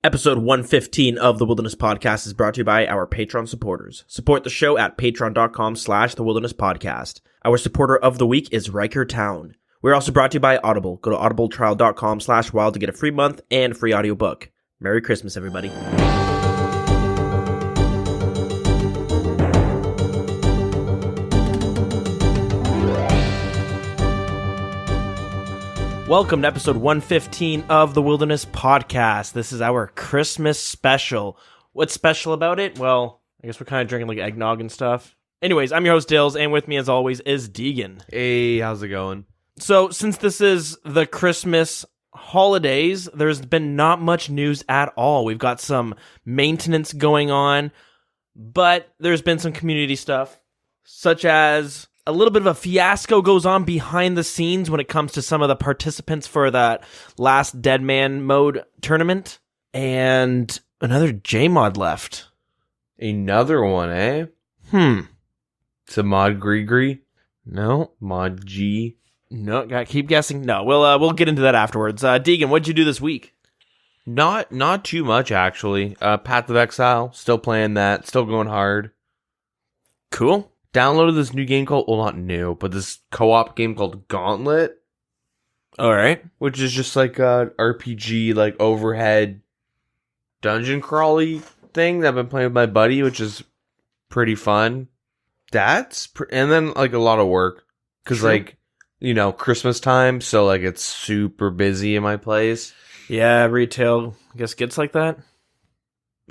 Episode 115 of the Wilderness Podcast is brought to you by our Patreon supporters. Support the show at patreon.com/The Wilderness Podcast. Our supporter of the week is Riker Towne. We're also brought to you by Audible. Go to audibletrial.com/wild to get a free month and free audiobook. Merry Christmas, everybody. Welcome to episode 115 of the Wilderness Podcast. This is our Christmas special. What's special about it? Well, I guess we're kind of drinking like eggnog and stuff. Anyways, I'm your host, Dills, and with me as always is Deegan. Hey, how's it going? So, since this is the Christmas holidays, there's been not much news at all. We've got some maintenance going on, but there's been some community stuff, such as a little bit of a fiasco goes on behind the scenes when it comes to some of the participants for that last Deadman mode tournament. And another J-mod left. Another one, eh? It's a mod Gree? No. Mod G? No, gotta keep guessing. No, we'll get into that afterwards. Deegan, what'd you do this week? Not too much, actually. Path of Exile, still playing that, still going hard. Cool. Downloaded this new game called, well, not new, but this co-op game called Gauntlet. All right. Which is just like a RPG, like overhead dungeon crawly thing that I've been playing with my buddy, which is pretty fun. And then like a lot of work. Because like, you know, Christmas time, so like it's super busy in my place. Yeah, retail, I guess, gets like that.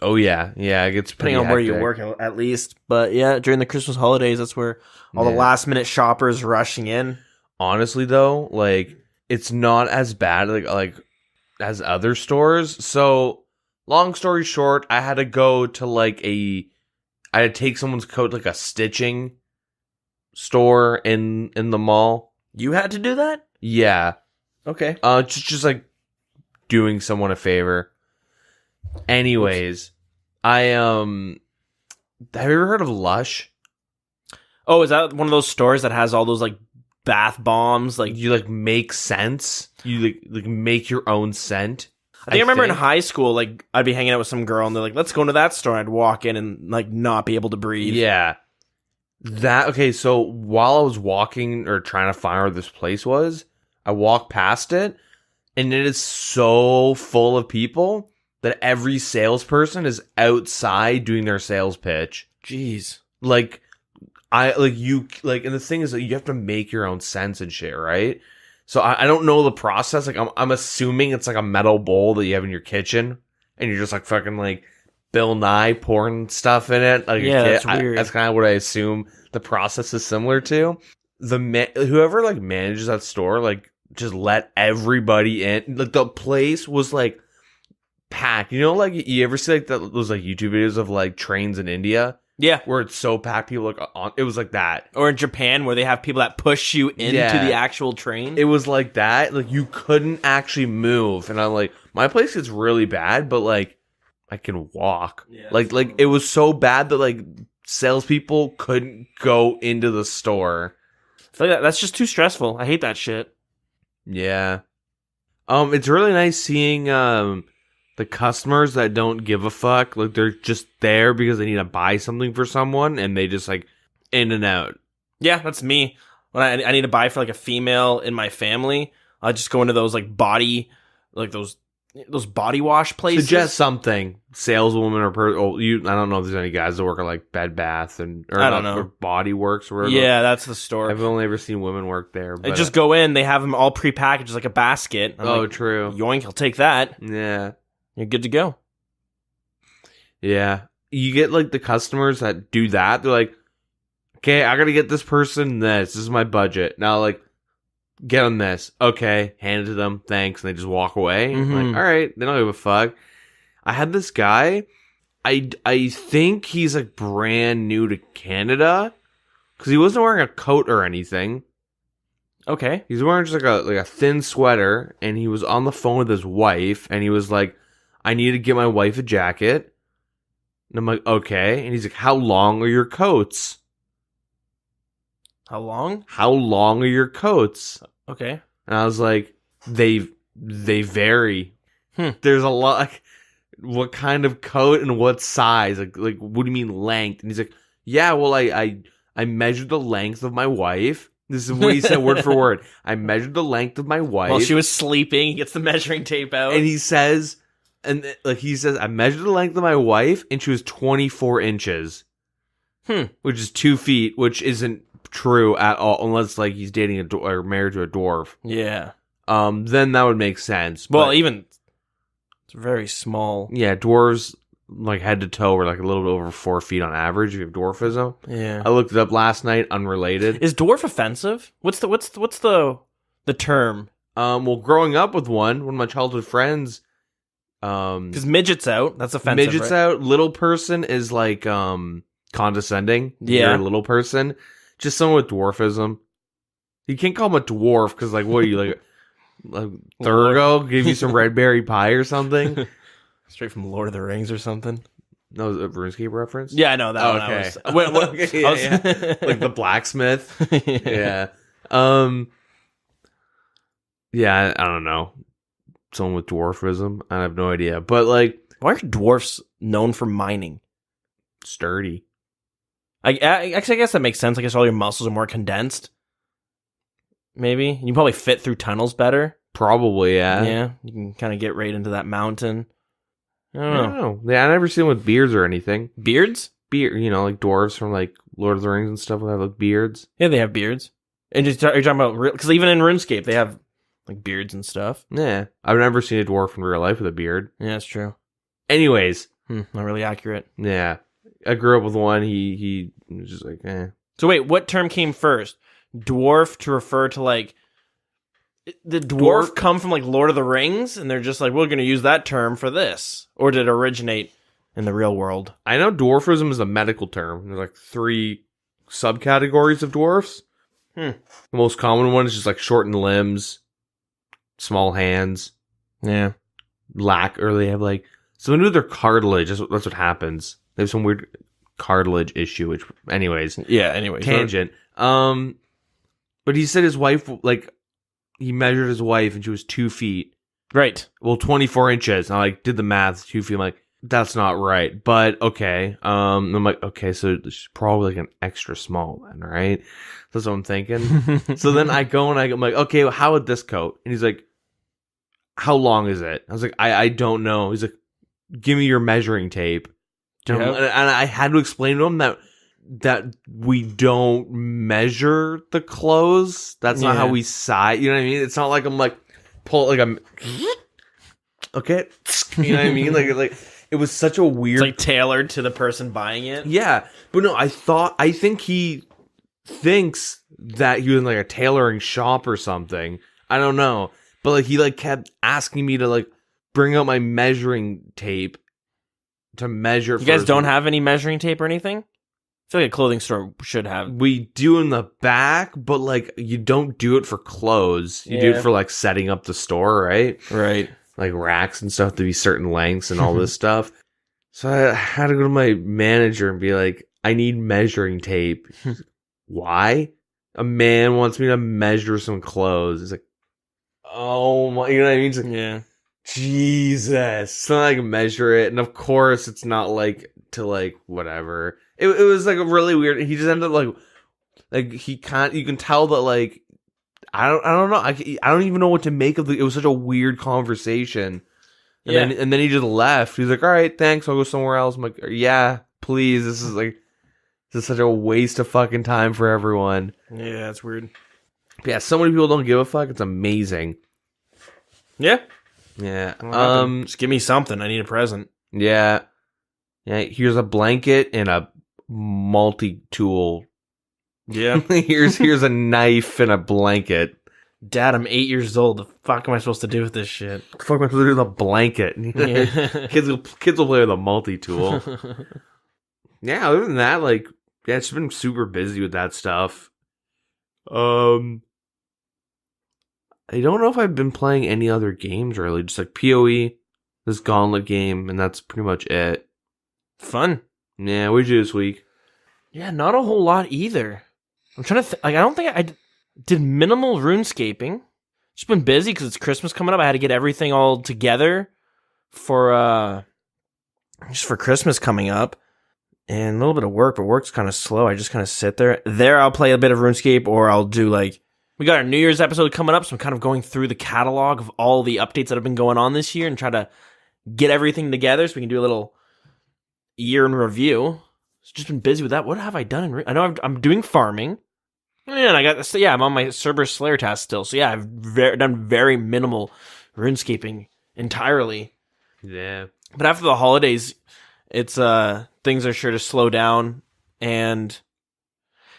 Oh, yeah. Yeah, it gets pretty depending on where you hectic. work, at least. But yeah, during the Christmas holidays, that's where all the last-minute shoppers rushing in. Honestly, though, like, it's not as bad like as other stores. So, long story short, I had to go to, I had to take someone's coat to, like, a stitching store in the mall. You had to do that? Yeah. Okay. Just like, doing someone a favor. Anyways, have you ever heard of Lush? Oh, is that one of those stores that has all those like bath bombs? Like You like make sense. You like make your own scent. I remember in high school, like I'd be hanging out with some girl and they're like, "Let's go into that store." And I'd walk in and like not be able to breathe. Yeah. Okay, so while I was walking or trying to find where this place was, I walked past it and it is so full of people that every salesperson is outside doing their sales pitch. Jeez. And the thing is that you have to make your own scents and shit, right? So I don't know the process. Like I'm assuming it's like a metal bowl that you have in your kitchen, and you're just like fucking like Bill Nye pouring stuff in it. Like yeah, that's weird. That's kind of what I assume the process is similar to. Whoever like manages that store, like just let everybody in. Like the place was like packed. You know, like you ever see like those like YouTube videos of like trains in India? Yeah, where it's so packed, people like it was like that. Or in Japan, where they have people that push you into the actual train. It was like that. Like you couldn't actually move, and I'm like, my place gets really bad, but like I can walk. Yeah, like it was so bad that like salespeople couldn't go into the store. I feel like that's just too stressful. I hate that shit. Yeah. It's really nice seeing the customers that don't give a fuck, like they're just there because they need to buy something for someone, and they just like in and out. Yeah, that's me. When I need to buy for like a female in my family, I just go into those like body, like those body wash places. Suggest something, saleswoman or I don't know if there's any guys that work at like Bed Bath I don't know, or Body Works or whatever. Yeah, that's the store. I've only ever seen women work there. But I just go in, they have them all prepackaged like a basket. I'm like, true. Yoink, I'll take that. Yeah. You're good to go. Yeah. You get like the customers that do that. They're like, okay, I gotta get this person this. This is my budget. Now, like, get them this. Okay, hand it to them. Thanks. And they just walk away. Mm-hmm. Like, all right, they don't give a fuck. I had this guy. I think he's like brand new to Canada because he wasn't wearing a coat or anything. Okay. He's wearing just like a thin sweater, and he was on the phone with his wife, and he was like, I need to get my wife a jacket. And I'm like, okay. And he's like, how long are your coats? How long? How long are your coats? Okay. And I was like, they vary. There's a lot. what kind of coat and what size? Like what do you mean length? And he's like, yeah, well, I measured the length of my wife. This is what he said word for word. I measured the length of my wife. While she was sleeping, he gets the measuring tape out. And he says, I measured the length of my wife, and she was 24 inches. Which is 2 feet, which isn't true at all, unless like he's dating or married to a dwarf. Yeah. Then that would make sense. Well, but, even it's very small. Yeah, dwarves like head to toe are like a little bit over 4 feet on average if you have dwarfism. Yeah. I looked it up last night, unrelated. Is dwarf offensive? What's the term? Well, growing up with one of my childhood friends, because midget's out. That's offensive. Midget's right? out. Little person is like condescending. Yeah. You're a little person. Just someone with dwarfism. You can't call him a dwarf because like what are you like Thurgo give you some red berry pie or something? Straight from Lord of the Rings or something. No, was it a RuneScape reference? Yeah, I know that. Okay. Okay, Yeah. Like the blacksmith. Yeah. Yeah, I don't know. Someone with dwarfism. I have no idea. But like, why are dwarfs known for mining? Sturdy. I guess that makes sense. I guess all your muscles are more condensed. Maybe you probably fit through tunnels better. Probably, yeah. Yeah, you can kind of get right into that mountain. I I don't know. don't know. Yeah, I never seen them with beards or anything. Beards? Beard, like dwarves from like Lord of the Rings and stuff will have like beards. Yeah, they have beards. And you're talking about because even in RuneScape they have like beards and stuff. Yeah, I've never seen a dwarf in real life with a beard. Yeah, that's true. Anyways, Not really accurate. yeah, I grew up with one. He was just like, eh. So wait, what term came first? Dwarf to refer to like the dwarf come from like Lord of the Rings, and they're just like, we're going to use that term for this, or did it originate in the real world? I know dwarfism is a medical term. There's like 3 subcategories of dwarfs. The most common one is just like shortened limbs, small hands. Yeah, Or they have like something to do with their cartilage. That's what happens. They have some weird cartilage issue. Which, anyways, tangent. But he said his wife, like, he measured his wife and she was 2 feet. Right. Well, 24 inches. And I like did the math. 2 feet. I'm like, that's not right. But okay. I'm like, okay, so she's probably like an extra small then, right? That's what I'm thinking. So then I go and I'm like, okay, well, how would this coat? And he's like, how long is it? I was like, I don't know. He's like, give me your measuring tape. Yeah. And I had to explain to him that we don't measure the clothes. That's not how we size. You know what I mean? It's not like I'm like pull like I'm okay. You know what I mean? Like it was such a weird. It's like tailored to the person buying it. Yeah, but no, I think he thinks that he was in like a tailoring shop or something. I don't know, but like he like kept asking me to like bring out my measuring tape to measure. You guys don't have any measuring tape or anything? I feel like a clothing store should have. We do in the back, but like you don't do it for clothes. You do it for like setting up the store, right? Right. Like racks and stuff to be certain lengths and all this stuff. So I had to go to my manager and be like, I need measuring tape. Why? A man wants me to measure some clothes. It's like, oh my, you know what I mean? It's like, Yeah. Jesus. So I can measure it. And of course, it's not like to like whatever. It was like a really weird. He just ended up like he can't. You can tell that like I don't know. I don't even know what to make of it. It was such a weird conversation. And then he just left. He's like, all right, thanks. I'll go somewhere else. I'm like, yeah, please. This is such a waste of fucking time for everyone. Yeah, it's weird. But yeah, so many people don't give a fuck. It's amazing. Yeah. Yeah. Just give me something. I need a present. Yeah. Yeah. Here's a blanket and a multi-tool. Yeah. here's a knife and a blanket. Dad, I'm 8 years old. The fuck am I supposed to do with this shit? The fuck am I supposed to do with a blanket? Yeah. Kids will play with a multi-tool. Yeah, other than that, like, yeah, it's been super busy with that stuff. I don't know if I've been playing any other games really. Just like PoE, this Gauntlet game, and that's pretty much it. Fun. Yeah, what'd you do this week? Yeah, not a whole lot either. I'm trying to like, I don't think I did minimal RuneScaping. Just been busy because it's Christmas coming up. I had to get everything all together for just for Christmas coming up. And a little bit of work, but work's kind of slow. I just kind of sit there. There, I'll play a bit of RuneScape, or I'll do like... We got our New Year's episode coming up, so I'm kind of going through the catalog of all the updates that have been going on this year and try to get everything together so we can do a little year in review. It's just been busy with that. What have I done? I know I'm doing farming. And I got this. Yeah, I'm on my Cerberus Slayer task still. So yeah, I've done very minimal RuneScaping entirely. Yeah. But after the holidays, it's things are sure to slow down. And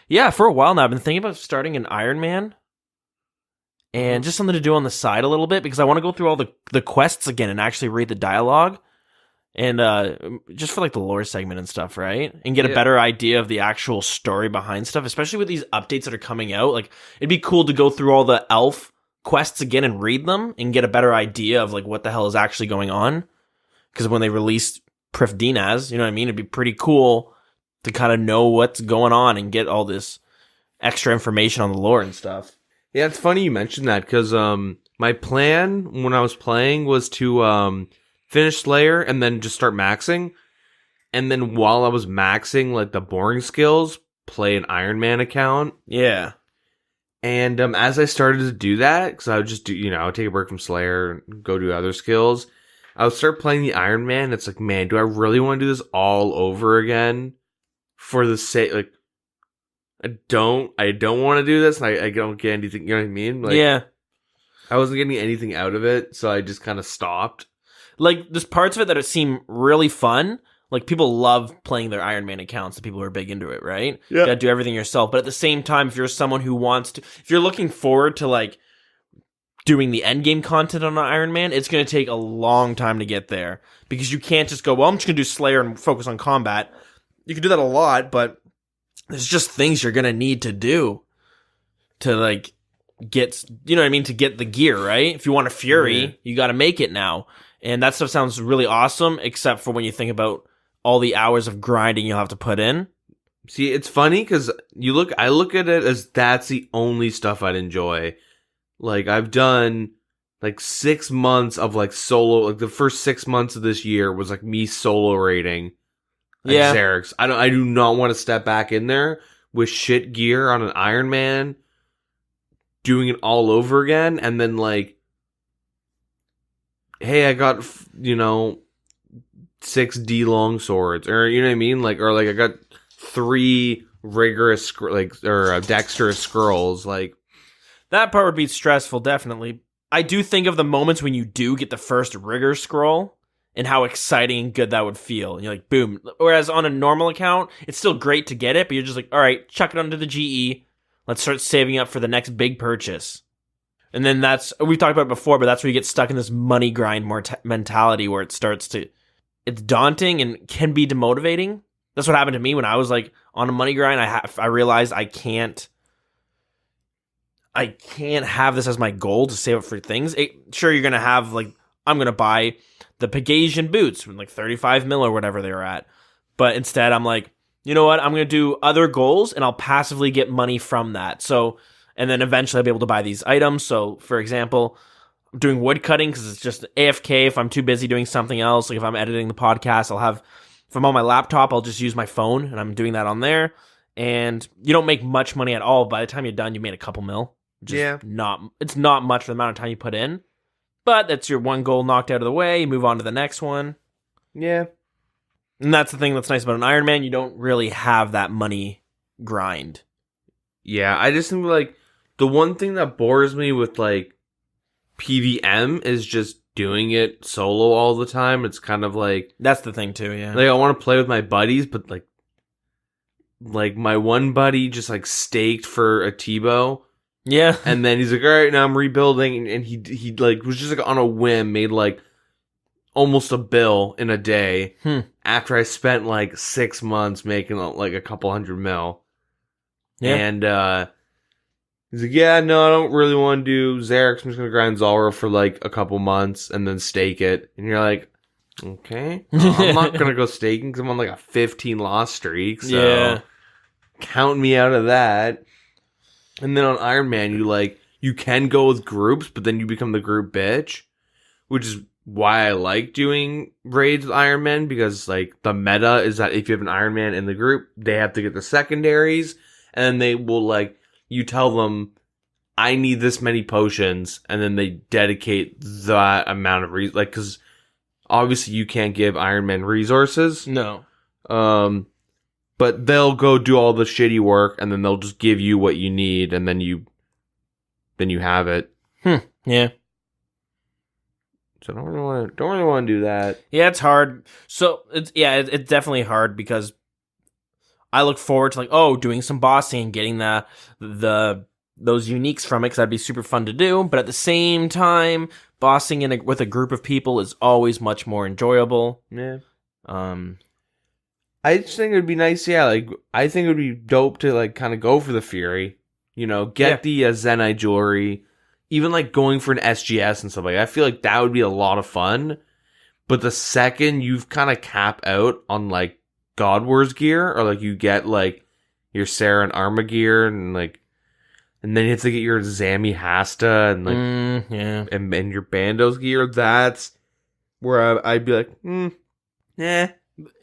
yeah, for a while now, I've been thinking about starting an Iron Man. And just something to do on the side a little bit, because I want to go through all the quests again and actually read the dialogue. And just for like the lore segment and stuff, right? And get a better idea of the actual story behind stuff, especially with these updates that are coming out. Like, it'd be cool to go through all the elf quests again and read them and get a better idea of like what the hell is actually going on. Because when they released Prif Dinaz, you know what I mean? It'd be pretty cool to kind of know what's going on and get all this extra information on the lore and stuff. Yeah, it's funny you mentioned that, because my plan when I was playing was to finish Slayer and then just start maxing. And then while I was maxing like the boring skills, play an Iron Man account. Yeah. And as I started to do that, because I would just do, I would take a break from Slayer and go do other skills, I would start playing the Iron Man. It's like, man, do I really want to do this all over again for the sake, like, I don't want to do this, and I don't get anything, you know what I mean? Like, yeah. I wasn't getting anything out of it, so I just kind of stopped. Like, there's parts of it that seem really fun. Like, people love playing their Iron Man accounts, the people who are big into it, right? Yeah. You gotta do everything yourself. But at the same time, if you're someone who wants to... If you're looking forward to, like, doing the endgame content on Iron Man, it's gonna take a long time to get there. Because you can't just go, well, I'm just gonna do Slayer and focus on combat. You can do that a lot, but there's just things you're gonna need to do to, like, get... You know what I mean? To get the gear, right? If you want a Fury, you gotta make it now. And that stuff sounds really awesome, except for when you think about all the hours of grinding you'll have to put in. See, it's funny because I look at it as that's the only stuff I'd enjoy. Like, I've done like 6 months of like solo. Like, the first 6 months of this year was like me solo raiding. Like, Xerix. I do not want to step back in there with shit gear on an Iron Man, doing it all over again, and then like, hey, I got, 6D long swords, or you know what I mean, like, or like I got 3 rigorous dexterous scrolls. Like, that part would be stressful, definitely. I do think of the moments when you do get the first rigor scroll and how exciting and good that would feel. And you're like, boom. Whereas on a normal account, it's still great to get it, but you're just like, all right, chuck it onto the GE. Let's start saving up for the next big purchase. And then we've talked about it before, but that's where you get stuck in this money grind mentality where it starts to, it's daunting and can be demotivating. That's what happened to me when I was like on a money grind. I realized I can't have this as my goal to save up for things. Sure, you're going to have like, I'm going to buy the Pegasian boots with like 35 mil or whatever they were at. But instead I'm like, you know what? I'm going to do other goals and I'll passively get money from that. So, and then eventually I'll be able to buy these items. So, for example, I'm doing wood cutting because it's just AFK. If I'm too busy doing something else, like if I'm editing the podcast, if I'm on my laptop, I'll just use my phone and I'm doing that on there. And you don't make much money at all. By the time you're done, you made a couple mil. It's not much for the amount of time you put in. But that's your one goal knocked out of the way. You move on to the next one. Yeah. And that's the thing that's nice about an Iron Man. You don't really have that money grind. Yeah, I just think like the one thing that bores me with like PVM is just doing it solo all the time. It's kind of like, that's the thing too, yeah. Like, I want to play with my buddies, but like my one buddy just like staked for a Tebow. Yeah. And then he's like, all right, now I'm rebuilding, and he like was just like on a whim made like almost a bill in a day after I spent like 6 months making like a couple $100 mil. Yeah. And he's like, yeah, no, I don't really want to do Xerix. I'm just going to grind Zalra for like a couple months and then stake it. And you're like, okay, I'm not going to go staking because I'm on like a 15 loss streak. So count me out of that. And then on Iron Man, you can go with groups, but then you become the group bitch, which is why I like doing raids with Iron Man, because like the meta is that if you have an Iron Man in the group, they have to get the secondaries, and they will like, you tell them, I need this many potions, and then they dedicate that amount of like, because obviously you can't give Iron Man resources. No. But they'll go do all the shitty work, and then they'll just give you what you need, and then you have it. Yeah. So I don't really want to do that. Yeah, it's hard. So it's definitely hard because I look forward to like doing some bossing and getting those uniques from it, because that'd be super fun to do. But at the same time, bossing with a group of people is always much more enjoyable. Yeah. I just think it would be nice. Yeah, like I think it would be dope to like kind of go for the Fury. You know, get the Zenite jewelry. Even like going for an SGS and stuff like that. I feel like that would be a lot of fun. But the second you've kind of cap out on like God Wars gear, or like you get like your Sarah and Arma gear, and then you have to get your Zami Hasta and like and your Bandos gear, that's where I'd be like,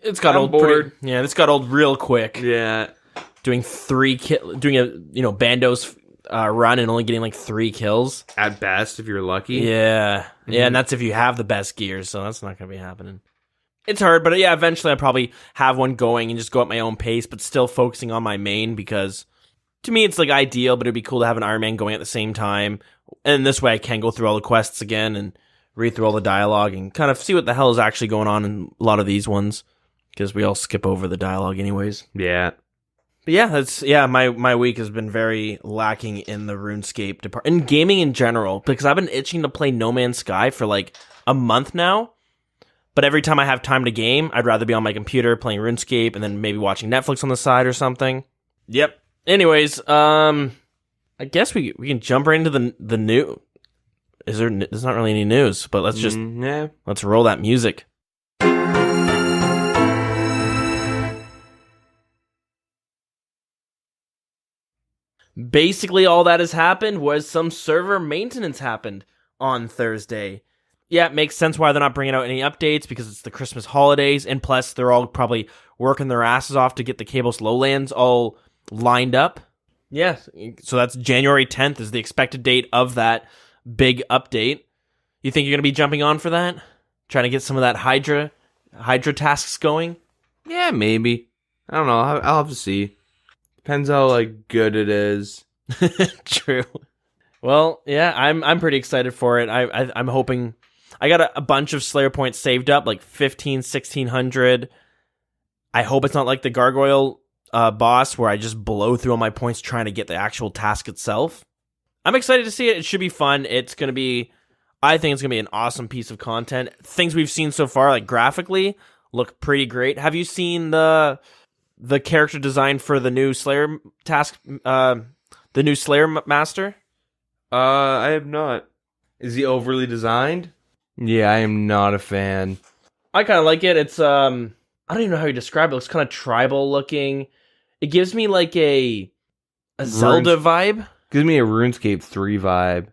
it's got old bored. It's got old real quick. Yeah. Doing Bandos run and only getting like 3 kills at best if you're lucky. Yeah. Yeah, and that's if you have the best gear, so that's not gonna be happening. It's hard, but yeah, eventually I'll probably have one going and just go at my own pace, but still focusing on my main, because to me it's like ideal, but it'd be cool to have an Iron Man going at the same time, and this way I can go through all the quests again and read through all the dialogue and kind of see what the hell is actually going on in a lot of these ones, because we all skip over the dialogue anyways. Yeah. But yeah, my week has been very lacking in the RuneScape department, in gaming in general, because I've been itching to play No Man's Sky for like a month now. But every time I have time to game, I'd rather be on my computer playing RuneScape and then maybe watching Netflix on the side or something. Yep. Anyways, I guess we can jump right into the new. There's not really any news, but let's just let's roll that music. Basically, all that has happened was some server maintenance happened on Thursday. Yeah, it makes sense why they're not bringing out any updates, because it's the Christmas holidays, and plus they're all probably working their asses off to get the Cabos Lowlands all lined up. Yeah, so that's January 10th is the expected date of that big update. You think you're going to be jumping on for that? Trying to get some of that Hydra tasks going? Yeah, maybe. I don't know. I'll have to see. Depends how like good it is. True. Well, yeah, I'm pretty excited for it. I'm hoping. I got a bunch of Slayer points saved up, like 1,600. I hope it's not like the Gargoyle boss where I just blow through all my points trying to get the actual task itself. I'm excited to see it. It should be fun. I think it's going to be an awesome piece of content. Things we've seen so far, like graphically, look pretty great. Have you seen the character design for the new Slayer task, the new Slayer Master? I have not. Is he overly designed? Yeah, I am not a fan. I kind of like it. It's I don't even know how you describe it. It looks kind of tribal looking. It gives me like a Zelda vibe. Gives me a RuneScape 3 vibe.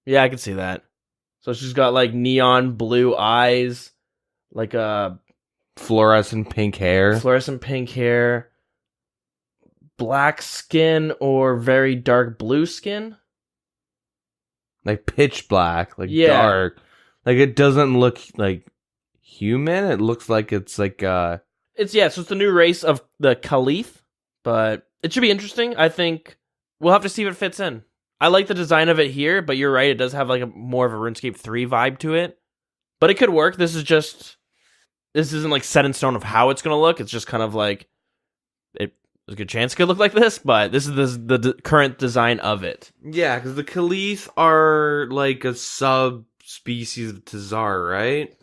Yeah, I can see that. So she's got like neon blue eyes, like a fluorescent pink hair, black skin or very dark blue skin. Like pitch black, like dark. Like it doesn't look like human. It looks like it's like so it's the new race of the Caliph, but it should be interesting. I think we'll have to see if it fits in. I like the design of it here, but you're right, it does have like more of a RuneScape 3 vibe to it. But it could work. This isn't like set in stone of how it's going to look. It's just kind of like there's a good chance it could look like this, but this is the current design of it. Yeah, because the Caliph are like a subspecies of Tazar, right?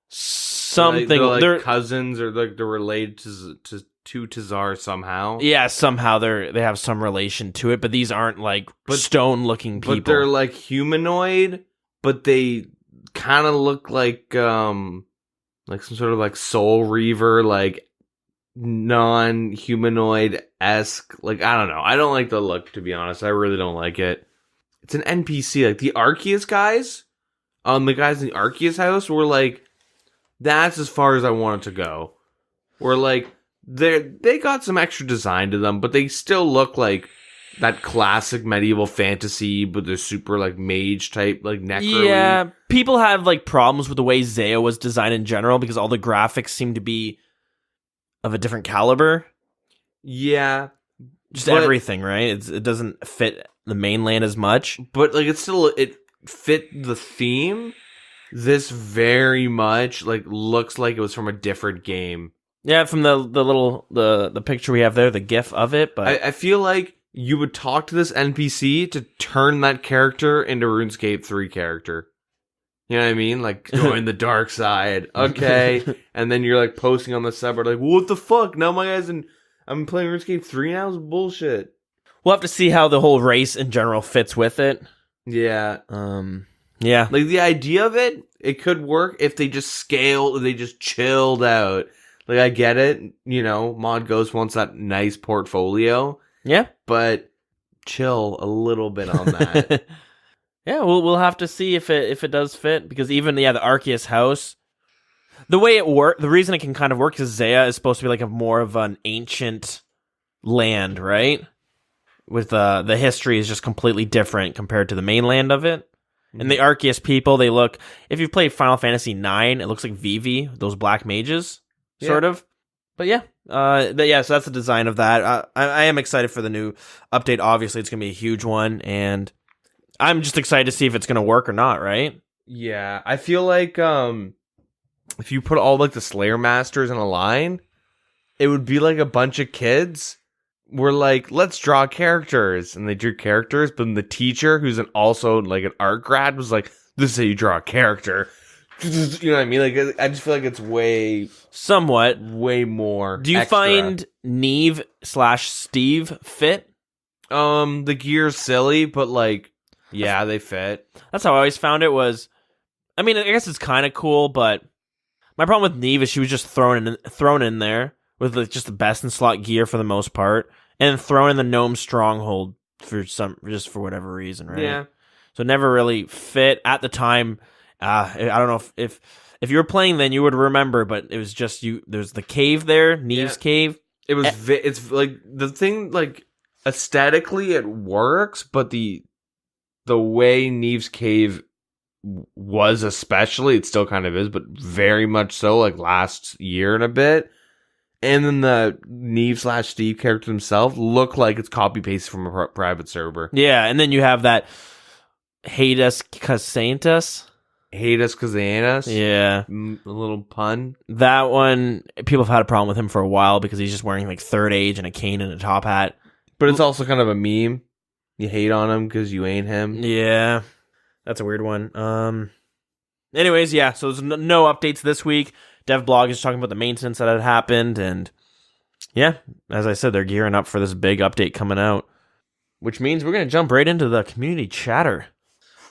Something. They're cousins, or like they're related to Tazar somehow. Yeah, somehow they have some relation to it, but these aren't like stone-looking people. But they're like humanoid, but they kind of look like some sort of like Soul Reaver, like non-humanoid-esque. Like, I don't know. I don't like the look, to be honest. I really don't like it. It's an NPC. Like the Arceus guys The guys in the Arceus house were like, that's as far as I want it to go. We're like, they got some extra design to them, but they still look like that classic medieval fantasy, but they're super like mage type, like necro. Yeah, people have like problems with the way Zaya was designed in general because all the graphics seem to be of a different caliber. Yeah, just everything, right? It doesn't fit the mainland as much, but like it fit the theme. This very much like looks like it was from a different game. Yeah, from the little the picture we have there, the GIF of it. But I feel like you would talk to this NPC to turn that character into RuneScape 3 character. You know what I mean? Like, join the dark side. Okay. And then you're like posting on the subreddit like, what the fuck? Now my guys I'm playing RuneScape 3 now? It's bullshit. We'll have to see how the whole race in general fits with it. Yeah. Yeah. Like, the idea of it could work if they just scaled, they just chilled out. Like, I get it. You know, Mod Ghost wants that nice portfolio. Yeah. But chill a little bit on that. Yeah, we'll have to see if it does fit, because even the Arceus house, the way it works, the reason it can kind of work is Zaya is supposed to be like a more of an ancient land, right? With the history is just completely different compared to the mainland of it. Mm-hmm. And the Arceus people, they look, if you've played Final Fantasy IX, it looks like Vivi, those black mages, sort of. But yeah. So that's the design of that. I am excited for the new update. Obviously, it's going to be a huge one, and I'm just excited to see if it's going to work or not, right? Yeah, I feel like if you put all like the Slayer Masters in a line, it would be like a bunch of kids were like, let's draw characters, and they drew characters, but then the teacher, who's also like an art grad, was like, this is how you draw a character. You know what I mean? Like, I just feel like it's way more. Do you find Neve/Steve fit? The gear's silly, but like, yeah, they fit. That's how I always found it was. I mean, I guess it's kind of cool, but my problem with Neve is she was just thrown in there with like just the best in slot gear for the most part, and then thrown in the Gnome Stronghold for whatever reason, right? Yeah. So it never really fit at the time. I don't know if you were playing then you would remember, but it was just you. There's the cave there, Neve's cave. It was. It's like the thing. Like aesthetically, it works, but the way Neve's cave was, especially, it still kind of is, but very much so. Like last year and a bit, and then the Neve/Steve character himself look like it's copy pasted from a private server. Yeah, and then you have that Hades Casantas. Hades Kazanas. Yeah. A little pun. That one, people have had a problem with him for a while because he's just wearing like third age and a cane and a top hat. But it's also kind of a meme. You hate on him because you ain't him. Yeah. That's a weird one. Anyways, yeah, so there's no updates this week. DevBlog is talking about the maintenance that had happened, and yeah, as I said, they're gearing up for this big update coming out, which means we're going to jump right into the community chatter.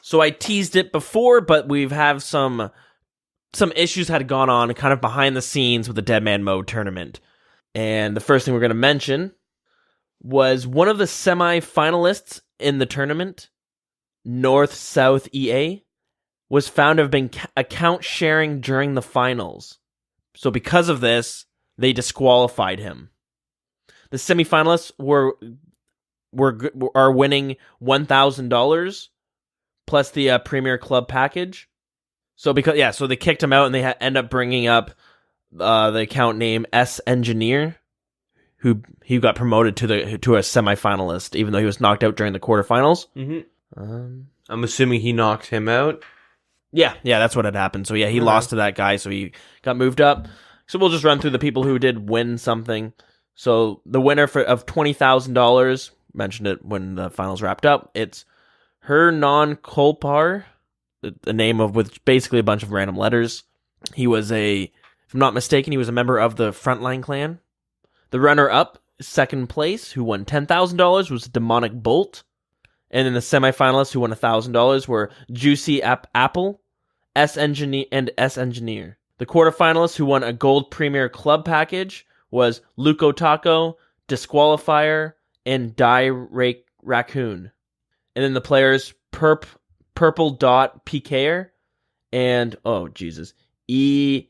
So I teased it before, but we've have some issues had gone on kind of behind the scenes with the Deadman Tournament. And the first thing we're going to mention was one of the semi-finalists in the tournament, North-South EA, was found to have been account sharing during the finals. So because of this, they disqualified him. The semifinalists are winning $1,000 plus the Premier Club package. So so they kicked him out, and they end up bringing up the account name S Engineer, who he got promoted to a semifinalist, even though he was knocked out during the quarterfinals. Mm-hmm. I'm assuming he knocked him out. Yeah, that's what had happened. So yeah, he lost to that guy, so he got moved up. So we'll just run through the people who did win something. So the winner of $20,000, mentioned it when the finals wrapped up. It's Hernan Kolpar, the name with basically a bunch of random letters. He was if I'm not mistaken, he was a member of the Frontline clan. The runner-up, second place, who won $10,000, was Demonic Bolt. And then the semifinalists who won $1,000 were Juicy Apple, S Engineer. The quarterfinalists who won a Gold Premier Club package was Luco Taco, Disqualifier, and Die Raccoon. And then the players, Purple Dot PKer, and oh Jesus, EO.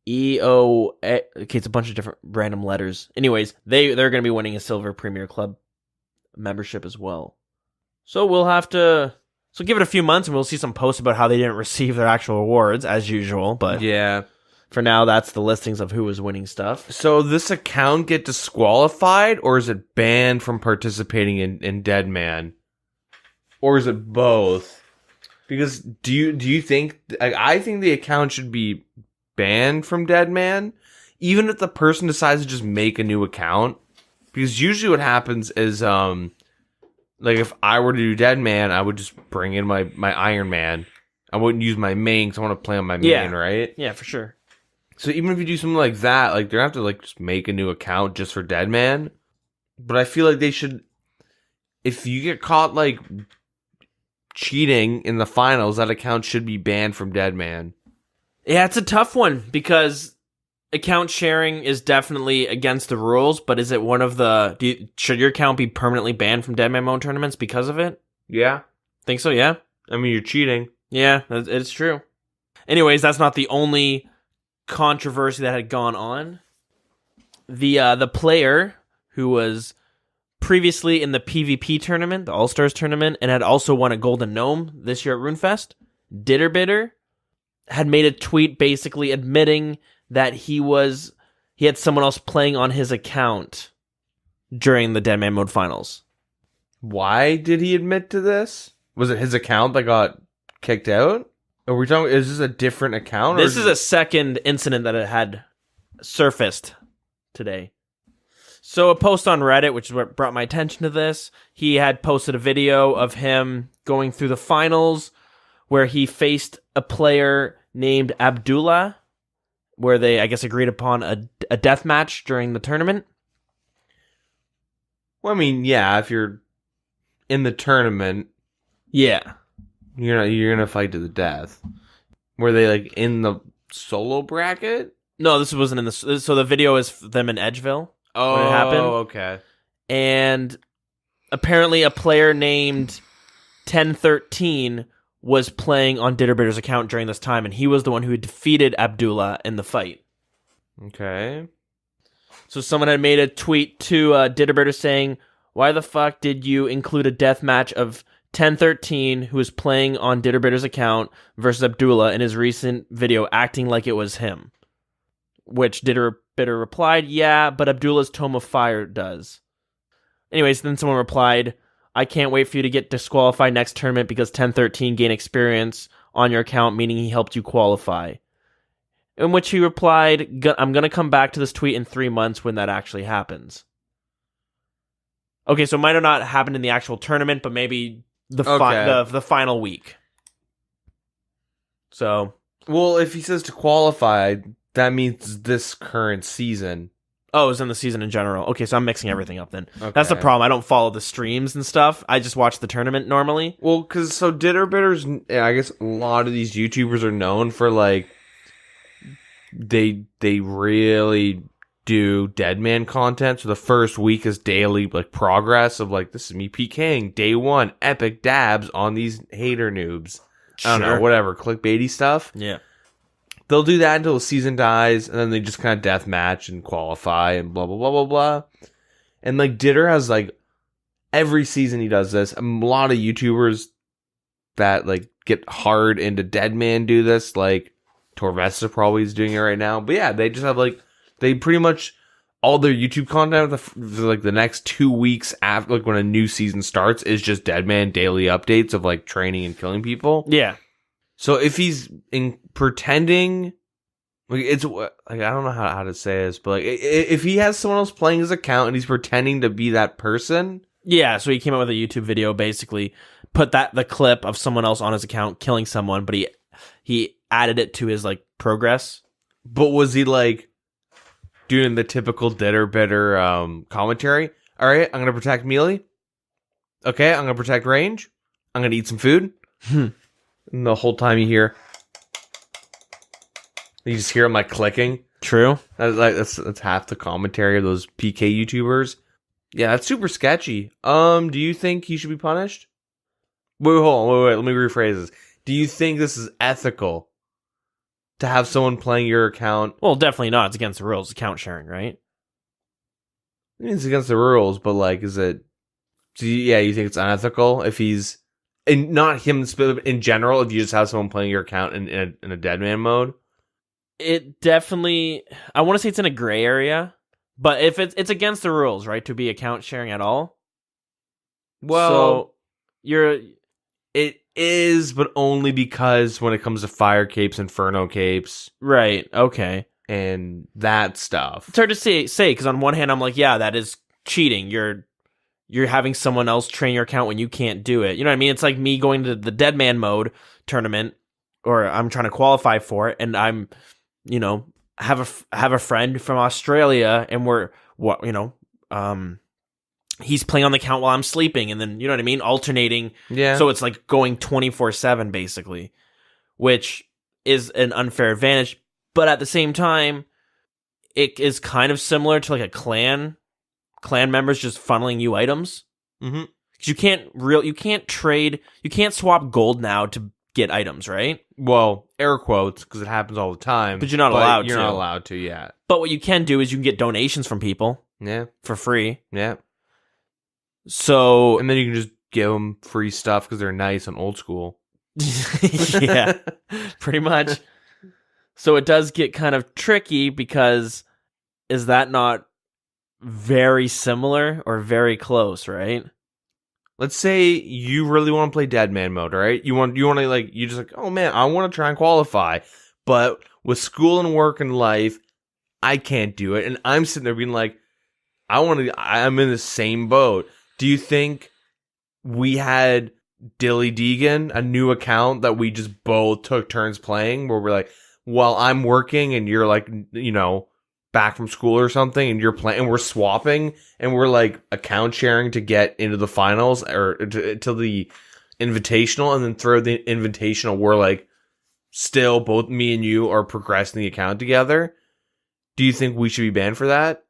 Okay, it's a bunch of different random letters. Anyways, they're going to be winning a Silver Premier Club membership as well. So we'll have to. So give it a few months, and we'll see some posts about how they didn't receive their actual awards as usual. But Yeah. for now, that's the listings of who was winning stuff. So this account get disqualified, or is it banned from participating in Deadman? Or is it both? Because do you think... I think the account should be banned from Deadman, even if the person decides to just make a new account. Because usually what happens is... like, if I were to do Deadman, I would just bring in my Iron Man. I wouldn't use my main, because I want to play on my main, right? Yeah, for sure. So even if you do something like that, like, they're going to have to, like, just make a new account just for Deadman. But I feel like they should... If you get caught, like, cheating in the finals, that account should be banned from Deadman. Yeah, it's a tough one, because account sharing is definitely against the rules, but is it one of the... should your account be permanently banned from Deadman Mode tournaments because of it? Yeah. Think so, yeah? I mean, you're cheating. Yeah, it's true. Anyways, that's not the only controversy that had gone on. The player who was previously in the PvP tournament, the All-Stars tournament, and had also won a Golden Gnome this year at RuneFest, Ditterbitter, had made a tweet basically admitting that he had someone else playing on his account during the Deadman Mode finals. Why did he admit to this? Was it his account that got kicked out? Are we talking? Is this a different account? This is a second incident that it had surfaced today. So a post on Reddit, which is what brought my attention to this, he had posted a video of him going through the finals where he faced a player named Abdullah, where they, I guess, agreed upon a death match during the tournament. Well, I mean, yeah, if you're in the tournament, Yeah. you're gonna fight to the death. Were they like in the solo bracket? No, this wasn't in the... So the video is them in Edgeville. Oh, when it happened. Okay. And apparently a player named 1013 was playing on Ditterbitter's account during this time, and he was the one who had defeated Abdullah in the fight. Okay. So someone had made a tweet to Ditterbitter saying, "Why the fuck did you include a death match of 1013, who was playing on Ditterbitter's account, versus Abdullah in his recent video, acting like it was him?" Which Ditterbitter replied, "Yeah, but Abdullah's Tome of Fire does." Anyways, then someone replied, "I can't wait for you to get disqualified next tournament because 1013 gained experience on your account, meaning he helped you qualify." In which he replied, "I'm going to come back to this tweet in 3 months when that actually happens." Okay, so it might have not happened in the actual tournament, but maybe the final week. So, well, if he says to qualify, that means this current season. Oh, it was in the season in general. Okay, so I'm mixing everything up then. Okay. That's the problem. I don't follow the streams and stuff. I just watch the tournament normally. Well, because so Ditterbitter's, I guess a lot of these YouTubers are known for like they really do Deadman content. So the first week is daily like progress of like, this is me PKing day 1, epic dabs on these hater noobs. I don't know, whatever, clickbaity stuff. Yeah. They'll do that until the season dies, and then they just kind of death match and qualify and blah, blah, blah, blah, blah. And, like, Ditter has, like, every season he does this. A lot of YouTubers that, like, get hard into Deadman do this. Like, Torvesta probably is doing it right now. But, yeah, they just have, like, they pretty much, all their YouTube content for, like, the next 2 weeks after, like, when a new season starts is just Deadman daily updates of, like, training and killing people. Yeah. So if he's pretending, like, it's like, I don't know how to say this, but like, if he has someone else playing his account and he's pretending to be that person, yeah. So he came out with a YouTube video, basically put the clip of someone else on his account killing someone, but he added it to his like progress. But was he like doing the typical Ditterbitter commentary? All right, I'm gonna protect melee. Okay, I'm gonna protect range. I'm gonna eat some food. And the whole time you just hear him like clicking. True. That's half the commentary of those PK YouTubers. Yeah, that's super sketchy. Do you think he should be punished? Wait, hold on. Wait. Let me rephrase this. Do you think this is ethical to have someone playing your account? Well, definitely not. It's against the rules. Account sharing, right? I mean, it's against the rules, but like, is it? So you think it's unethical if he's, and not him in general? If you just have someone playing your account in a Deadman mode, It definitely. I want to say it's in a gray area, but if it's against the rules, right, to be account sharing at all. well, So it is, but only because when it comes to fire capes, inferno capes, right. Okay. and that stuff. It's hard to say because on one hand I'm like, yeah, that is cheating. You're having someone else train your account when you can't do it. You know what I mean? It's like me going to the Deadman mode tournament, or I'm trying to qualify for it, and I'm, have a friend from Australia, and he's playing on the account while I'm sleeping, and then you know what I mean, alternating. Yeah. So it's like going 24/7 basically, which is an unfair advantage. But at the same time, it is kind of similar to like a clan members just funneling you items. Mm-hmm. Because you can't trade, you can't swap gold now to get items, right? Well, air quotes, because it happens all the time. But you're not allowed You're to. not allowed to, yeah. But what you can do is you can get donations from people Yeah. for free. Yeah. So And then you can just give them free stuff because they're nice and old school. yeah, pretty much. So it does get kind of tricky because is that not very similar or very close, right? Let's say you really want to play Deadman mode, right? You want to like, you just like, oh man, I want to try and qualify, but with school and work and life, I can't do it. And I'm sitting there being like, I'm in the same boat. Do you think we had Dilly Deegan, a new account that we just both took turns playing, where we're like, while I'm working and you're like, back from school or something, and you're playing, and we're swapping, and we're like account sharing to get into the finals or to the invitational, and then through the invitational, we're like, still both me and you are progressing the account together. Do you think we should be banned for that?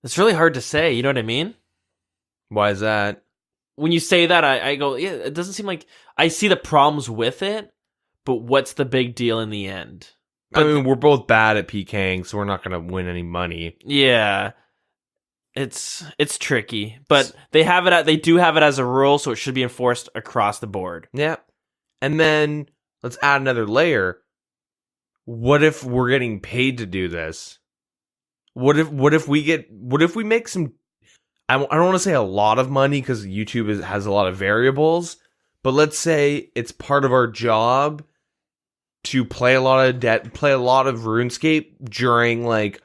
It's really hard to say, you know what I mean? Why is that? When you say that, I go, yeah, it doesn't seem like I see the problems with it, but what's the big deal in the end? I mean, we're both bad at PKing, so we're not going to win any money. Yeah, it's tricky, but they do have it as a rule, so it should be enforced across the board. Yeah, and then let's add another layer. What if we're getting paid to do this? What if we make some? I don't want to say a lot of money because YouTube has a lot of variables, but let's say it's part of our job to play a lot of RuneScape during like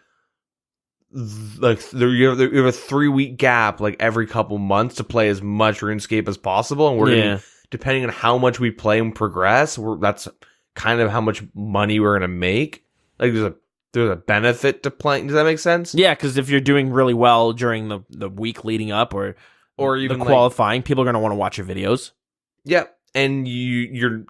you have a 3-week gap like every couple months to play as much RuneScape as possible, and we're gonna, depending on how much we play and progress, that's kind of how much money we're gonna make. Like there's a benefit to playing. Does that make sense? Yeah, because if you're doing really well during the week leading up or even the qualifying, people are gonna want to watch your videos. Yeah, and you're.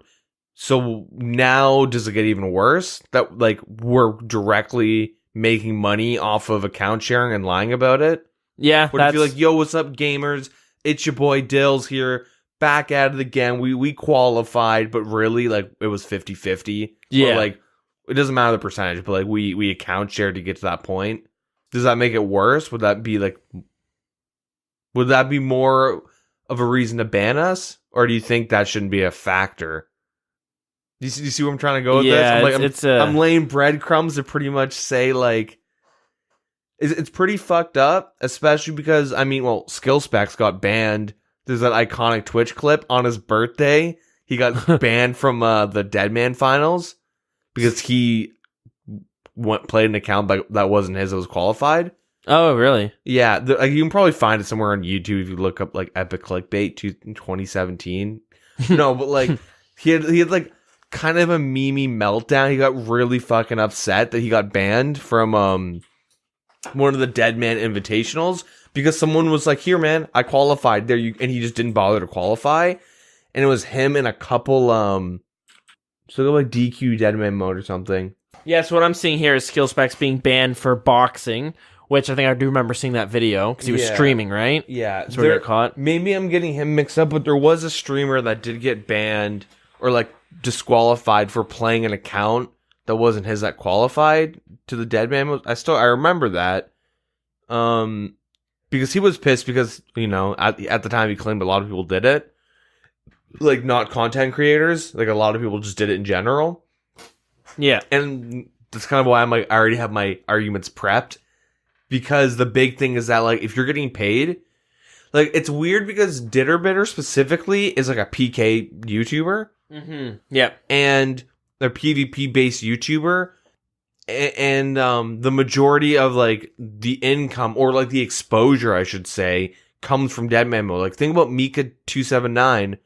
So now does it get even worse that like we're directly making money off of account sharing and lying about it? Yeah. What if you're like, yo, what's up, gamers? It's your boy Dills here, back at it again. We qualified, but really like it was 50-50. Yeah. Or, like it doesn't matter the percentage, but like we account share to get to that point. Does that make it worse? Would that be more of a reason to ban us? Or do you think that shouldn't be a factor? Do you see where I'm trying to go with this? I'm laying breadcrumbs to pretty much say, like, it's pretty fucked up, especially because, I mean, well, Skillspecs got banned. There's that iconic Twitch clip on his birthday. He got banned from the Deadman finals because he played an account that wasn't his, that was qualified. Oh, really? Yeah, you can probably find it somewhere on YouTube if you look up, like, Epic Clickbait 2017. No, but, like, he had, like, kind of a meme meltdown. He got really fucking upset that he got banned from one of the Deadman invitationals because someone was like, "Here, man, I qualified there," and he just didn't bother to qualify. And it was him and a couple so go like DQ Deadman mode or something. Yeah, so what I'm seeing here is Skillspecs being banned for boxing, which I think I do remember seeing that video because he was streaming, right? Yeah, that's where he got caught. Maybe I'm getting him mixed up, but there was a streamer that did get banned or like disqualified for playing an account that wasn't his that qualified to the Deadman. I remember that. Because he was pissed because, at the time he claimed a lot of people did it. Like, not content creators. Like, a lot of people just did it in general. Yeah. And that's kind of why I'm like, I already have my arguments prepped. Because the big thing is that, like, if you're getting paid, like, it's weird because Ditterbitter specifically is like a PK YouTuber. Mm-hmm. Yeah. And they're PvP-based YouTuber. And the majority of, like, the income, or, like, the exposure, I should say, comes from Deadman mode. Like, think about Mika279.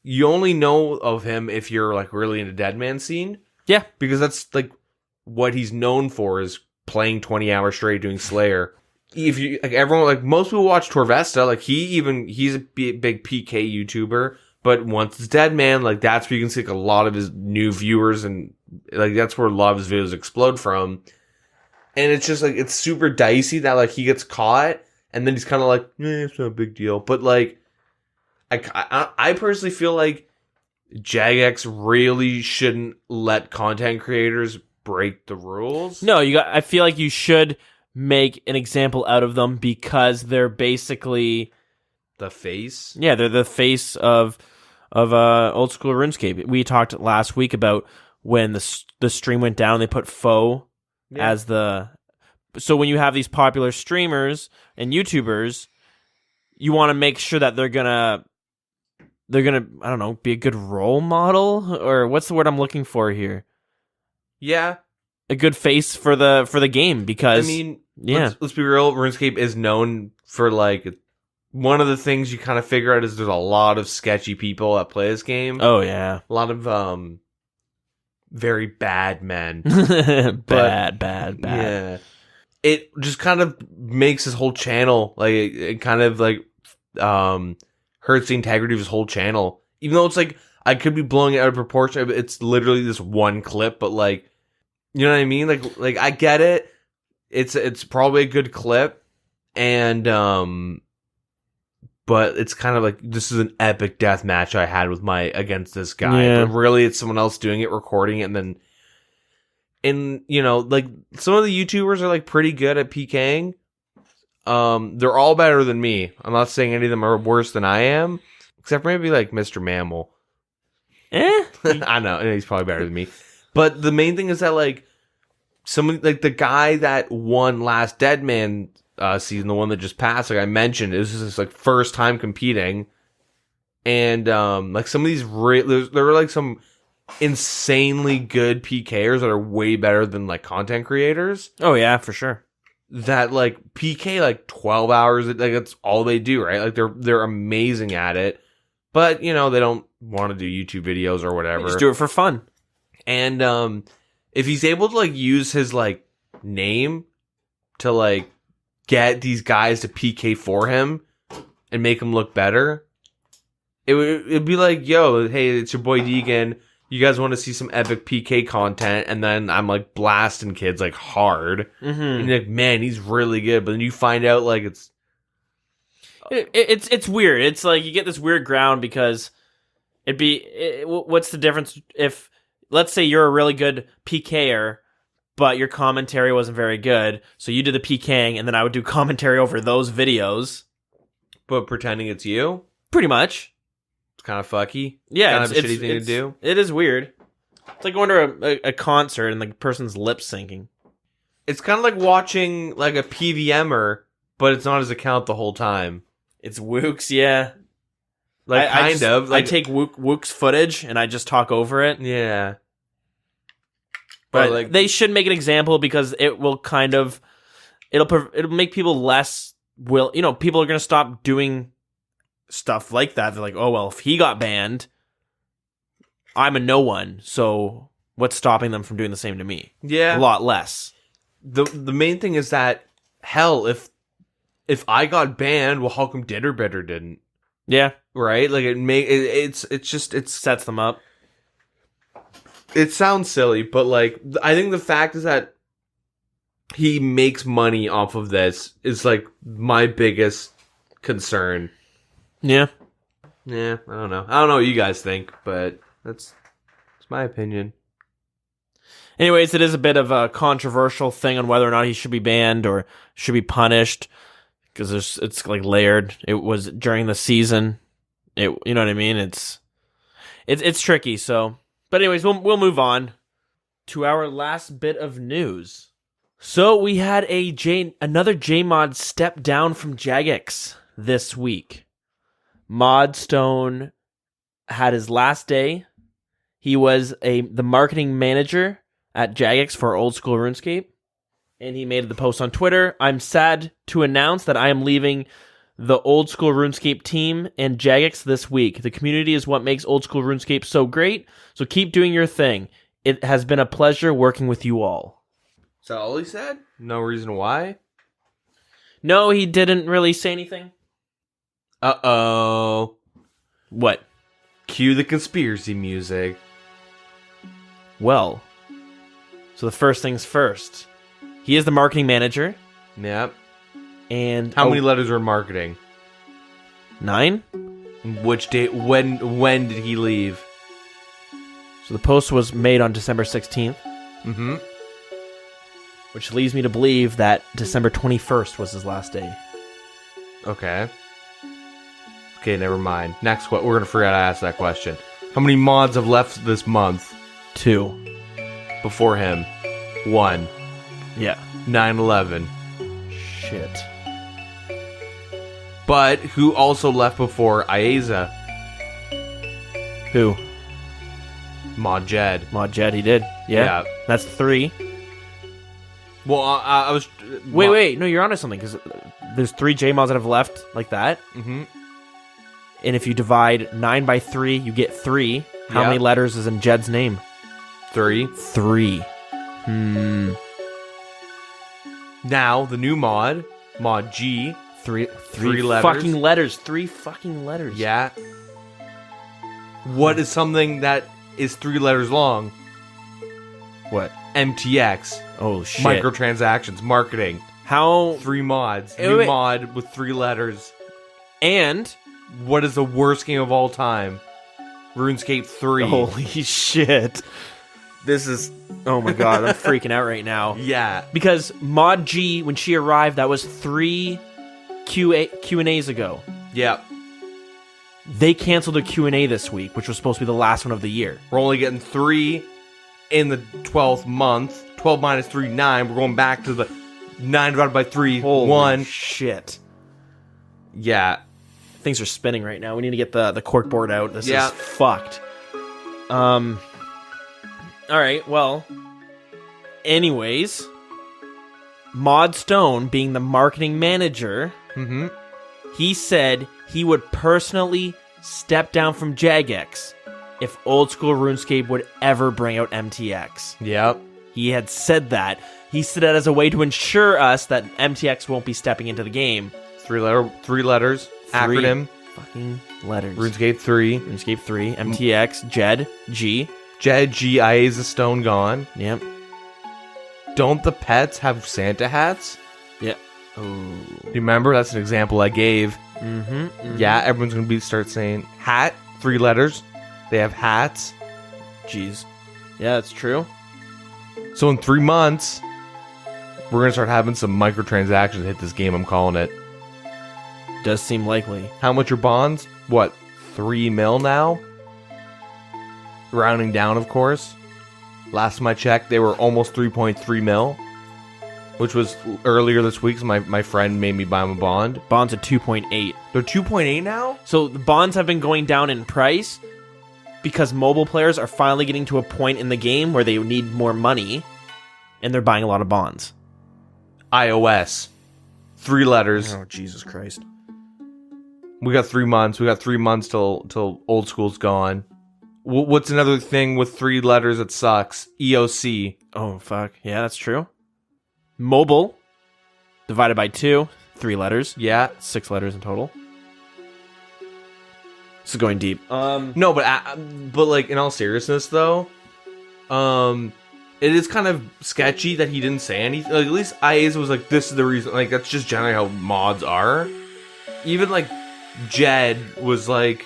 You only know of him if you're, like, really into Deadman scene. Yeah. Because that's, like, what he's known for is playing 20 hours straight doing Slayer. If you, like, everyone, like, most people watch Torvesta. Like, he's a big PK YouTuber. But once it's Deadman, like, that's where you can see, like, a lot of his new viewers, and, like, that's where a lot of his videos explode from. And it's just, like, it's super dicey that, like, he gets caught, and then he's kind of like, it's not a big deal. But, like, I personally feel like Jagex really shouldn't let content creators break the rules. No, I feel like you should make an example out of them because they're basically the face. Yeah, they're the face of old school RuneScape. We talked last week about when the stream went down, they put faux as the. So when you have these popular streamers and YouTubers, you want to make sure that they're gonna I don't know, be a good role model, or what's the word I'm looking for here? Yeah, a good face for the game, because I mean, let's be real. RuneScape is known for, like, one of the things you kind of figure out is there's a lot of sketchy people that play this game. Oh yeah, a lot of very bad men. bad. Yeah, it just kind of makes his whole channel, like, it kind of, like, hurts the integrity of his whole channel. Even though it's like, I could be blowing it out of proportion. It's literally this one clip, but, like, you know what I mean? Like I get it. It's probably a good clip, and but it's kind of like, this is an epic death match I had against this guy. Yeah. But really, it's someone else doing it, recording it, and then, like, some of the YouTubers are, like, pretty good at PKing. They're all better than me. I'm not saying any of them are worse than I am, except for maybe, like, Mr. Mammal. I know, he's probably better than me. But the main thing is that, like, somebody, like, the guy that won last Deadman season, the one that just passed, like I mentioned, it was just his, like, first time competing. And, like, some of these, there were, like, some insanely good PKers that are way better than, like, content creators. Oh yeah, for sure. That, like, PK, like, 12 hours, like, that's all they do, right? Like, they're amazing at it. But, they don't want to do YouTube videos or whatever. They just do it for fun. And, if he's able to, like, use his, like, name to, like, get these guys to PK for him and make him look better, it'd be like, yo, hey, it's your boy Deegan. You guys want to see some epic PK content? And then I'm, like, blasting kids, like, hard. Mm-hmm. And you're like, man, he's really good. But then you find out, like, it's weird. It's like you get this weird ground because what's the difference if, let's say, you're a really good PKer, but your commentary wasn't very good, so you did the PKing, and then I would do commentary over those videos. But pretending it's you? Pretty much. It's kind of fucky. Yeah, it's kind of a shitty thing to do. It is weird. It's like going to a concert and the person's lip syncing. It's kind of like watching, like, a PVMer, but it's not his account the whole time. It's Wooks, yeah. Like, I take Wook's footage and I just talk over it. Yeah. But like, they should make an example because it will kind of, it'll make people less people are going to stop doing stuff like that. They're like, oh, well, if he got banned, I'm a no one. So what's stopping them from doing the same to me? Yeah. A lot less. The main thing is that, hell, if I got banned, well, how come Ditterbitter didn't? Yeah. Right? Like, it sets them up. It sounds silly, but, like, I think the fact is that he makes money off of this is, like, my biggest concern. Yeah. Yeah, I don't know. I don't know what you guys think, but that's my opinion. Anyways, it is a bit of a controversial thing on whether or not he should be banned or should be punished because it's like layered. It was during the season. You know what I mean? It's tricky. So, but anyways, we'll move on to our last bit of news. So we had another JMod step down from Jagex this week. Modstone had his last day. He was the marketing manager at Jagex for Oldschool RuneScape, and he made the post on Twitter. I'm sad to announce that I am leaving the Oldschool RuneScape team and Jagex this week. The community is what makes Oldschool RuneScape so great, so keep doing your thing. It has been a pleasure working with you all. Is that all he said? No reason why? No, he didn't really say anything. Uh-oh. What? Cue the conspiracy music. Well, so the first things first. He is the marketing manager. Yep. And how many letters are in marketing? 9? Which date? When did he leave? So the post was made on December 16th. Mm-hmm. Which leads me to believe that December 21st was his last day. Okay. Okay, never mind. Next, we're gonna forget I asked that question. How many mods have left this month? 2. Before him? 1. Yeah. 9/11. Shit. But who also left before Aiza? Who? Mod Jed. Mod Jed, he did. Yeah. That's 3. Well, I was... Wait. No, you're onto something, because there's 3 JMods that have left like that. Mm-hmm. And if you divide 9 by 3, you get 3. How many letters is in Jed's name? 3. 3. Now, the new mod, Mod G. 3 letters. Fucking letters. 3 fucking letters. Yeah. What is something that is 3 letters long? What? MTX. Oh, shit. Microtransactions. Marketing. How? 3 mods. Wait, New wait. mod with 3 letters. And? What is the worst game of all time? RuneScape 3. Holy shit. This is... Oh my god, I'm freaking out right now. Yeah. Because Mod G, when she arrived, that was 3 Q&As ago. Yeah. They canceled a Q&A this week, which was supposed to be the last one of the year. We're only getting 3 in the 12th month. 12 minus 3, 9. We're going back to the 9 divided by 3, Holy 1. shit. Yeah. Things are spinning right now. We need to get the cork board out. This Yeah. is fucked. Alright, well. Anyways. Mod Stone, being the marketing manager, Mm-hmm. he said he would personally step down from Jagex if Oldschool RuneScape would ever bring out MTX. Yep. He had said that. He said that as a way to ensure us that MTX won't be stepping into the game. 3 letters. 3 Acronym. fucking letters. RuneScape 3. RuneScape 3, MTX, Jed, G. Jed, G, Aiza, Stone gone. Yep. Don't the pets have Santa hats? Yeah. Oh. You remember? That's an example I gave. Mm-hmm. Yeah, everyone's going to start saying hat, 3 letters. They have hats. Jeez. Yeah, that's true. So in 3 months, we're going to start having some microtransactions hit this game. I'm calling it. Does seem likely. How much are bonds? What, 3 mil now? Rounding down, of course. Last time I checked, they were almost 3.3 mil. Which was earlier this week, so my friend made me buy him a bond. Bonds at 2.8. They're 2.8 now? So the bonds have been going down in price because mobile players are finally getting to a point in the game where they need more money, and they're buying a lot of bonds. iOS. 3 letters. Oh, Jesus Christ. We got 3 months. We got 3 months till Old School's gone. What's another thing with 3 letters that sucks? EOC. Oh, fuck. Yeah, that's true. Mobile, divided by 2, 3 letters. Yeah. 6 letters in total. This is going deep. No, but like in all seriousness though, it is kind of sketchy that he didn't say anything. Like, at least Aiza was like, "This is the reason." Like that's just generally how mods are. Even like Jed was like,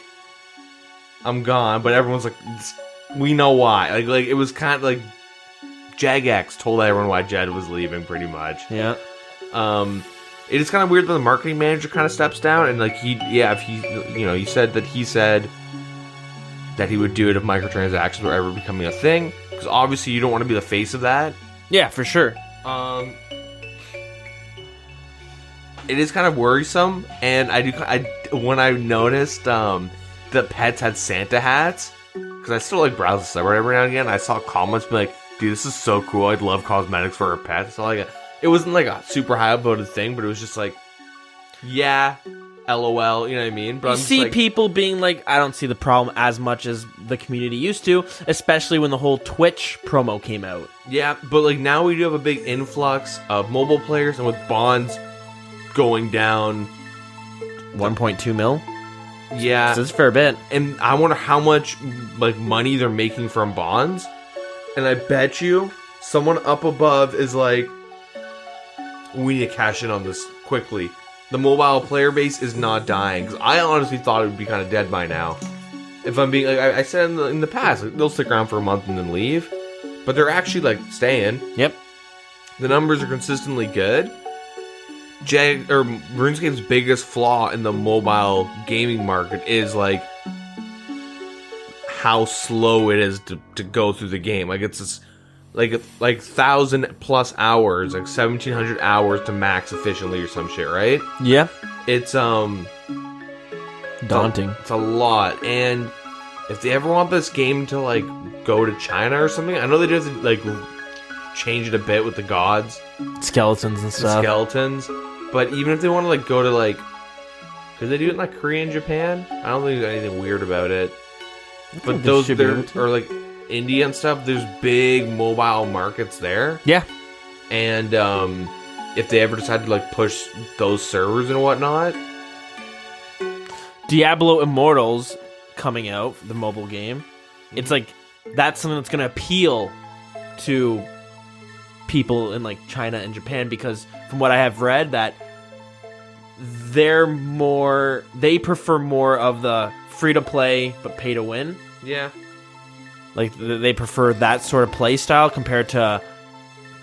"I'm gone," but everyone's like, "We know why." Like it was kind of like Jagex told everyone why Jed was leaving, pretty much. Yeah. It is kind of weird that the marketing manager kind of steps down, and like he said that he would do it if microtransactions were ever becoming a thing, because obviously you don't want to be the face of that. Yeah, for sure. It is kind of worrisome, and when I noticed that pets had Santa hats, because I still like browse the subreddit every now and again, I saw comments be like, dude, this is so cool, I'd love cosmetics for our pets. So like, it wasn't like a super high upvoted thing, but it was just like, yeah, LOL, you know what I mean? But You see people being like, I don't see the problem as much as the community used to, especially when the whole Twitch promo came out. Yeah, but like now we do have a big influx of mobile players, and with bonds going down 1.2 mil? Yeah. So it's a fair bit. And I wonder how much like money they're making from bonds. And I bet you someone up above is like, we need to cash in on this quickly. The mobile player base is not dying. Because I honestly thought it would be kind of dead by now. If I'm being, like I said in the past, like, they'll stick around for a month and then leave. But they're actually like staying. Yep. The numbers are consistently good. RuneScape's biggest flaw in the mobile gaming market is like how slow it is to go through the game. Like it's this, like 1,000+ hours, like 1,700 hours to max efficiently or some shit, right? Yeah. It's daunting. It's a lot. And if they ever want this game to like go to China or something, I know they do have to like change it a bit with the gods, skeletons and stuff. But even if they want to like go to like, could they do it in like Korea and Japan? I don't think there's anything weird about it. But those or like India and stuff, there's big mobile markets there. Yeah. And if they ever decide to like push those servers and whatnot, Diablo Immortals coming out, the mobile game. It's like that's something that's gonna appeal to people in like China and Japan, because from what I have read, that they prefer more of the free to play but pay to win. Yeah. Like they prefer that sort of play style compared to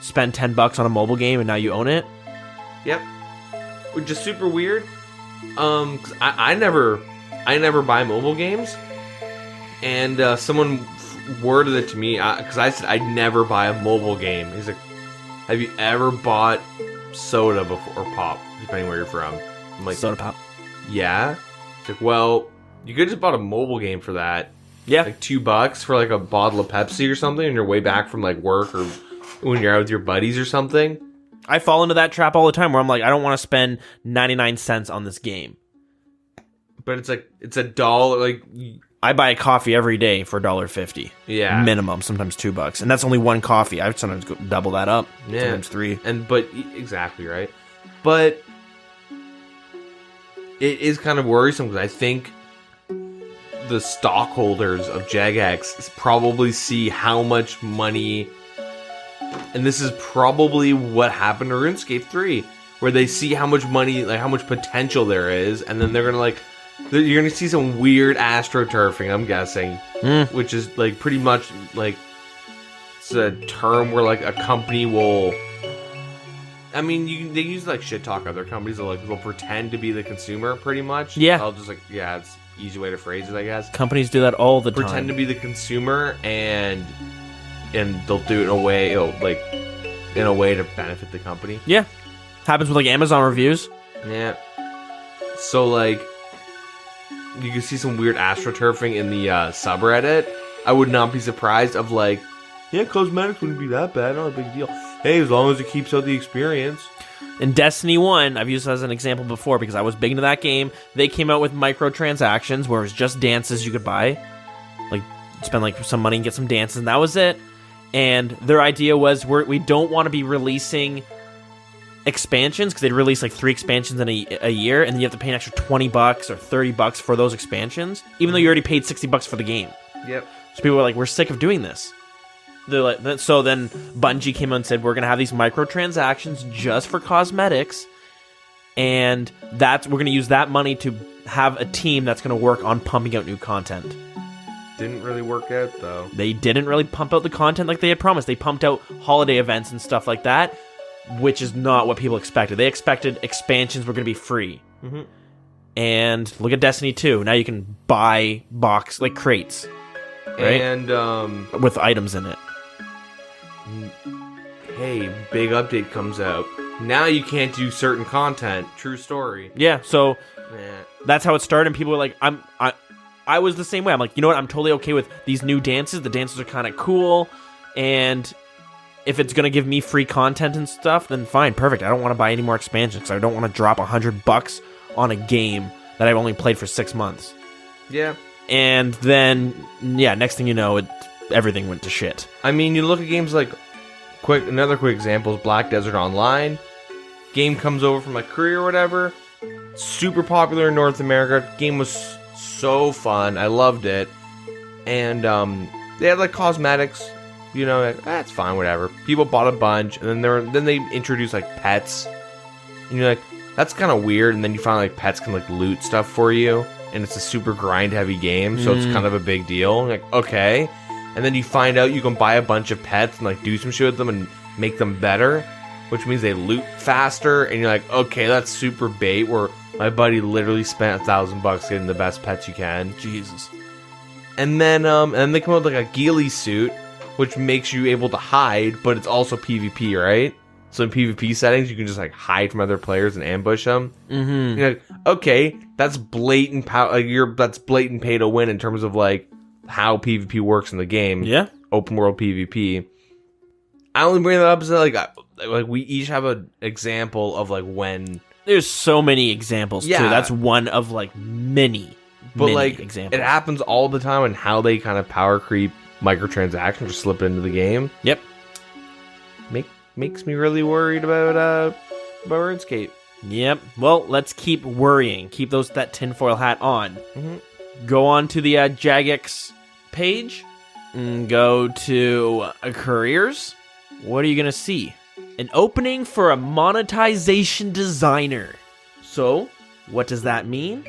spend $10 on a mobile game and now you own it. Yep. Which is super weird. 'Cause I never buy mobile games, and someone worded it to me because I said I'd never buy a mobile game. He's like, have you ever bought soda before, or pop, depending where you're from? I'm like, soda pop. Yeah. It's like, well, you could just bought a mobile game for that. Yeah. Like $2 for like a bottle of Pepsi or something, and you're way back from like work or when you're out with your buddies or something. I fall into that trap all the time where I'm like, I don't want to spend 99 cents on this game. But it's like, it's $1. Like, I buy a coffee every day for $1.50. Yeah. Minimum, sometimes $2. And that's only one coffee. I would sometimes go double that up. Yeah. Sometimes 3. Exactly, right? But it is kind of worrisome because I think the stockholders of Jagex probably see how much money, and this is probably what happened to RuneScape 3, where they see how much money, like how much potential there is, and then they're gonna like, you're gonna see some weird astroturfing, I'm guessing, which is like pretty much like, it's a term where like a company will, I mean, they use like shit talk other companies that like will pretend to be the consumer pretty much. Yeah. I'll just like, yeah, it's an easy way to phrase it, I guess. Companies do that all the time. Pretend to be the consumer, and they'll do it in a way, in a way to benefit the company. Yeah. Happens with like Amazon reviews. Yeah. So like, you can see some weird astroturfing in the subreddit. I would not be surprised of like, yeah, cosmetics wouldn't be that bad, not a big deal. Hey, as long as it keeps out the experience. In Destiny 1, I've used it as an example before because I was big into that game. They came out with microtransactions where it was just dances you could buy. Like, spend like some money and get some dances, and that was it. And their idea was we don't want to be releasing expansions, because they'd release like 3 expansions in a year, and then you have to pay an extra $20 or $30 for those expansions, even though you already paid $60 for the game. Yep. So people were like, we're sick of doing this. They're like, so then Bungie came out and said, we're going to have these microtransactions just for cosmetics, and we're going to use that money to have a team that's going to work on pumping out new content. Didn't really work out, though. They didn't really pump out the content like they had promised. They pumped out holiday events and stuff like that, which is not what people expected. They expected expansions were going to be free. Mm-hmm. And look at Destiny 2. Now you can buy crates. Right? And, with items in it. Hey, big update comes out. Now you can't do certain content. True story. Yeah, so Yeah. that's how it started, and people were like, I was the same way. I'm like, you know what? I'm totally okay with these new dances. The dances are kind of cool, and if it's gonna give me free content and stuff, then fine, perfect. I don't want to buy any more expansions because I don't want to drop $100 on a game that I've only played for 6 months. Yeah. And then, yeah, next thing you know, everything went to shit. I mean, you look at games like another quick example is Black Desert Online. Game comes over from like Korea or whatever. Super popular in North America. Game was so fun. I loved it. And they had like cosmetics. You know, like, that's fine, whatever. People bought a bunch, and then they introduced like pets. And you're like, that's kind of weird. And then you find like pets can like loot stuff for you, and it's a super grind heavy game, so it's kind of a big deal. Like, okay. And then you find out you can buy a bunch of pets and like do some shit with them and make them better, which means they loot faster. And you're like, okay, that's super bait. Where my buddy literally spent $1,000 getting the best pets you can. Jesus. And then they come out with like a ghillie suit, which makes you able to hide, but it's also PvP, right? So in PvP settings, you can just like hide from other players and ambush them. Mm-hmm. You're like, okay, that's blatant that's blatant pay to win in terms of like how PvP works in the game. Yeah. Open world PvP. I only bring that up so like we each have an example of like when. There's so many examples too. Yeah. That's one of like many like examples. It happens all the time, and how they kind of power creep microtransactions or slip into the game. Yep. Makes me really worried about RuneScape. Yep. Well, let's keep worrying. Keep that tinfoil hat on. Mm-hmm. Go on to the Jagex page. And go to careers. What are you going to see? An opening for a monetization designer. So, what does that mean?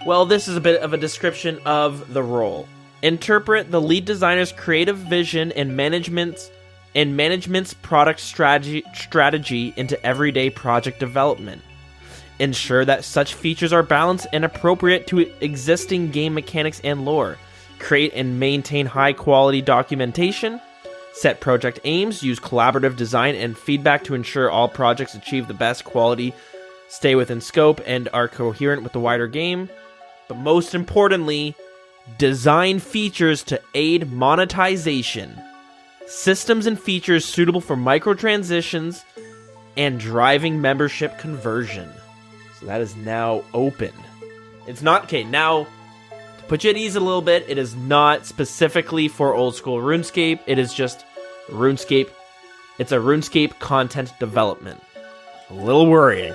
Well, this is a bit of a description of the role. Interpret the lead designer's creative vision and management's product strategy into everyday project development. Ensure that such features are balanced and appropriate to existing game mechanics and lore. Create and maintain high-quality documentation. Set project aims. Use collaborative design and feedback to ensure all projects achieve the best quality, stay within scope, and are coherent with the wider game. But most importantly, design features to aid monetization. Systems and features suitable for microtransitions and driving membership conversion. So that is now open. It's not... Okay, now, to put you at ease a little bit, it is not specifically for old school RuneScape. It is just RuneScape. It's a RuneScape content development. A little worrying.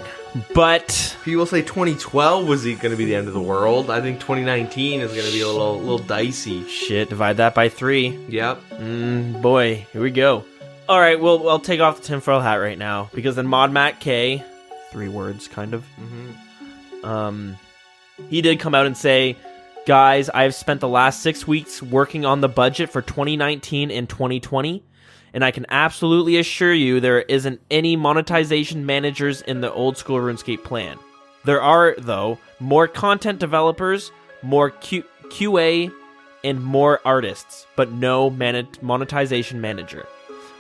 But... People say 2012 was going to be the end of the world. I think 2019 is going to be a little dicey. Shit, divide that by 3. Yep. Boy, here we go. Alright, well, I'll take off the tinfoil hat right now. Because then ModMac K, 3 words, kind of. He did come out and say, guys, I've spent the last 6 weeks working on the budget for 2019 and 2020. And I can absolutely assure you there isn't any monetization managers in the old school RuneScape plan. There are, though, more content developers, more QA, and more artists, but no monetization manager.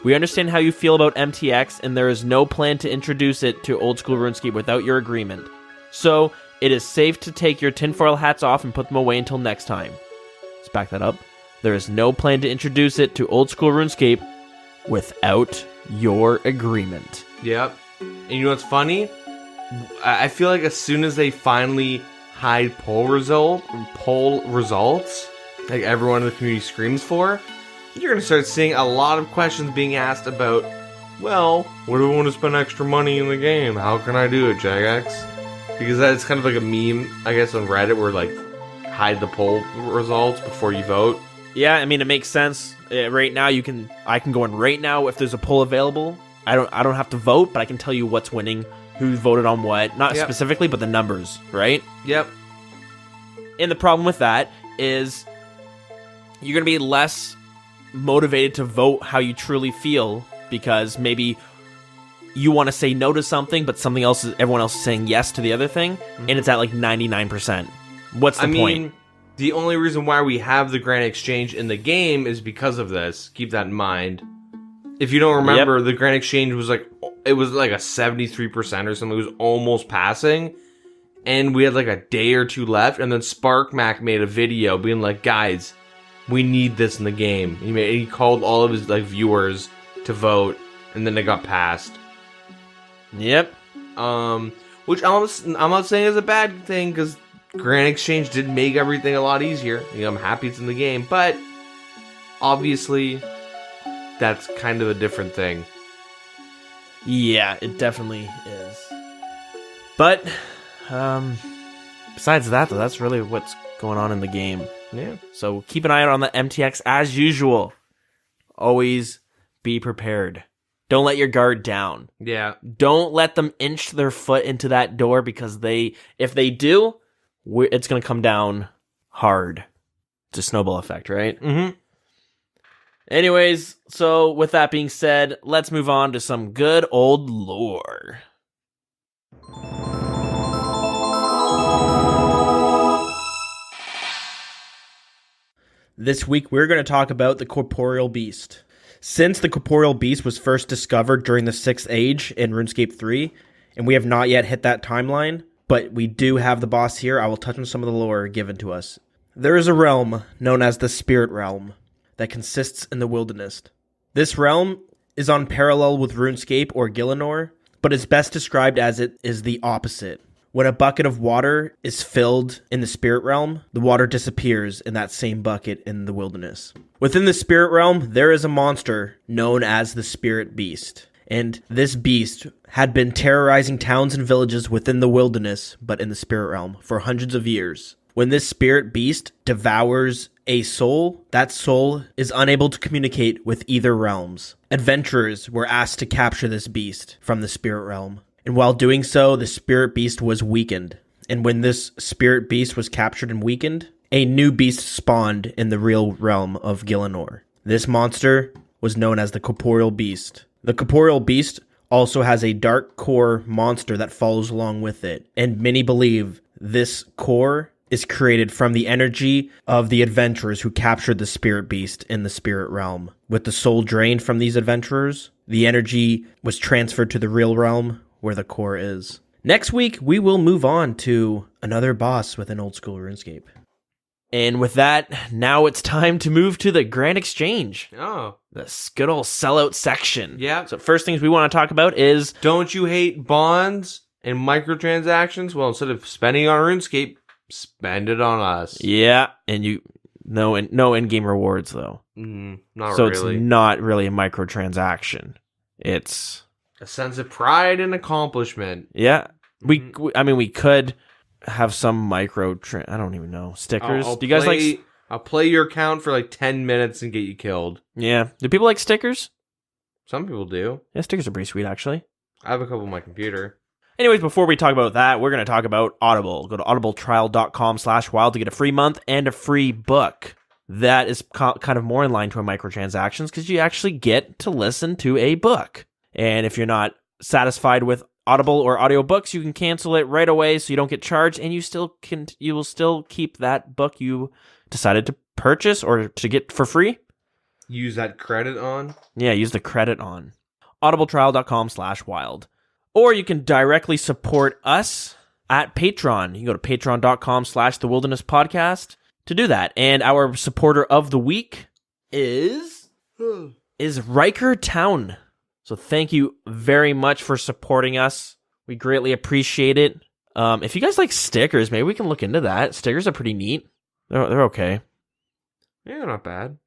We understand how you feel about MTX, and there is no plan to introduce it to old school RuneScape without your agreement. So, it is safe to take your tinfoil hats off and put them away until next time. Let's back that up. There is no plan to introduce it to old school RuneScape without your agreement. Yep. And you know what's funny? I feel like as soon as they finally hide poll results, like everyone in the community screams for, you're going to start seeing a lot of questions being asked about, well, what do I want to spend extra money in the game? How can I do it, Jagex? Because that's kind of like a meme, I guess, on Reddit where, like, hide the poll results before you vote. Yeah, I mean, it makes sense. Right now, I can go in right now if there's a poll available. I don't have to vote, but I can tell you what's winning, who voted on what. Not specifically, but the numbers, right? Yep. And the problem with that is you're going to be less motivated to vote how you truly feel because maybe you want to say no to something, but everyone else is saying yes to the other thing, and it's at like 99%. What's the point? The only reason why we have the Grand Exchange in the game is because of this. Keep that in mind. If you don't remember, the Grand Exchange was like a 73% or something. It was almost passing, and we had like a day or two left. And then SparkMac made a video being like, "Guys, we need this in the game." He called all of his like viewers to vote, and then it got passed. Yep. Which I'm not saying is a bad thing because Grand Exchange did make everything a lot easier. I'm happy it's in the game, but obviously that's kind of a different thing. Yeah, it definitely is. But besides that, though, that's really what's going on in the game. Yeah. So keep an eye out on the MTX as usual. Always be prepared. Don't let your guard down. Yeah. Don't let them inch their foot into that door because if they do, it's going to come down hard. It's a snowball effect, right? Mm-hmm. Anyways, so with that being said, let's move on to some good old lore. This week, we're going to talk about the Corporeal Beast. Since the Corporeal Beast was first discovered during the 6th Age in RuneScape 3, and we have not yet hit that timeline, but we do have the boss here, I will touch on some of the lore given to us. There is a realm known as the Spirit Realm that consists in the wilderness. This realm is on parallel with RuneScape or Gielinor, but is best described as it is the opposite. When a bucket of water is filled in the Spirit Realm, the water disappears in that same bucket in the wilderness. Within the Spirit Realm, there is a monster known as the Spirit Beast. And this beast had been terrorizing towns and villages within the wilderness, but in the Spirit Realm, for hundreds of years. When this Spirit Beast devours a soul, that soul is unable to communicate with either realms. Adventurers were asked to capture this beast from the Spirit Realm. And while doing so, the Spirit Beast was weakened. And when this Spirit Beast was captured and weakened, a new beast spawned in the real realm of Gielinor. This monster was known as the Corporeal Beast. The Corporeal Beast also has a dark core monster that follows along with it. And many believe this core is created from the energy of the adventurers who captured the Spirit Beast in the Spirit Realm. With the soul drained from these adventurers, the energy was transferred to the real realm where the core is. Next week, we will move on to another boss within Oldschool RuneScape. And with that, now it's time to move to the Grand Exchange. Oh. This good old sellout section. Yeah. So first things we want to talk about is... Don't you hate bonds and microtransactions? Well, instead of spending on RuneScape, spend it on us. Yeah, and no in-game rewards, though. Not so really. So it's not really a microtransaction. It's... a sense of pride and accomplishment. Yeah. We could have some I don't even know. Stickers. Do you guys like... I'll play your account for like 10 minutes and get you killed. Yeah. Do people like stickers? Some people do. Yeah, stickers are pretty sweet, actually. I have a couple on my computer. Anyways, before we talk about that, we're going to talk about Audible. Go to audibletrial.com/wild to get a free month and a free book. That is kind of more in line to a microtransactions because you actually get to listen to a book. And if you're not satisfied with Audible or audiobooks, you can cancel it right away so you don't get charged, and you will still keep that book you decided to purchase or to get for free. Use that credit on? Yeah, use the credit on audibletrial.com/wild. Or you can directly support us at Patreon. You can go to patreon.com/thewildernesspodcast to do that. And our supporter of the week is Riker Towne. So thank you very much for supporting us. We greatly appreciate it. If you guys like stickers, maybe we can look into that. Stickers are pretty neat. They're okay. Yeah, not bad.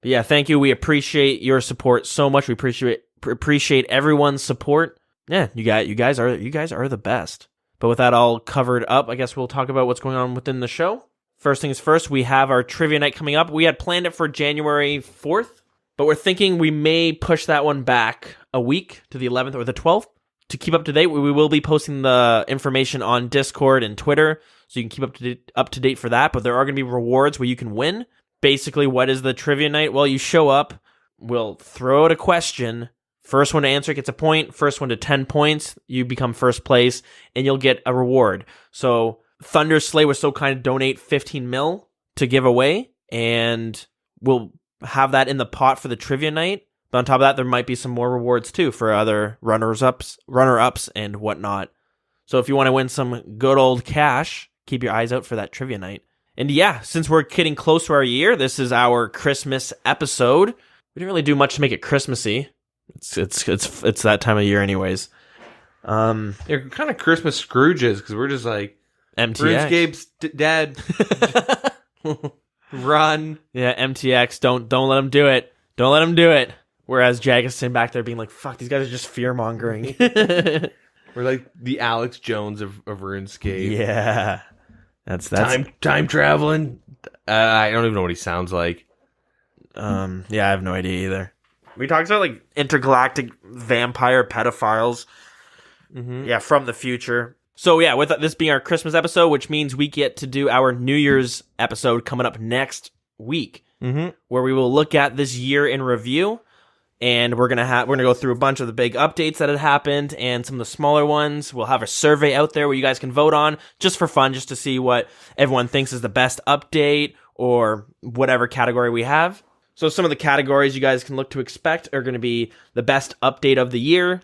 But yeah, thank you. We appreciate your support so much. We appreciate everyone's support. Yeah, you guys are the best. But with that all covered up, I guess we'll talk about what's going on within the show. First things first, we have our trivia night coming up. We had planned it for January 4th, but we're thinking we may push that one back a week to the 11th or the 12th. To keep up to date, we will be posting the information on Discord and Twitter, so you can keep up to date for that. But there are going to be rewards where you can win. basically, what is the trivia night? Well, you show up, we'll throw out a question. First one to answer gets a point. First one to 10 points, you become first place, and you'll get a reward. So Thunder Slay was so kind to donate 15 mil to give away, and we'll have that in the pot for the trivia night. But on top of that, there might be some more rewards too for other runner-ups, and whatnot. So if you want to win some good old cash, keep your eyes out for that trivia night. And yeah, since we're getting close to our year, this is our Christmas episode. We didn't really do much to make it Christmassy. It's that time of year, anyways. They're kind of Christmas Scrooges because we're just like MTX. RuneScape's dead. Run. Yeah, MTX. Don't let them do it. Don't let them do it. Whereas Jag is sitting back there being like, "Fuck, these guys are just fear mongering." We're like the Alex Jones of RuneScape. Yeah, that's time traveling. I don't even know what he sounds like. Yeah, I have no idea either. We talked about like intergalactic vampire pedophiles. Mm-hmm. Yeah, from the future. So yeah, with this being our Christmas episode, which means we get to do our New Year's episode coming up next week, where we will look at this year in review, and we're gonna go through a bunch of the big updates that had happened and some of the smaller ones. We'll have a survey out there where you guys can vote on just for fun, just to see what everyone thinks is the best update or whatever category we have. So some of the categories you guys can look to expect are going to be the best update of the year,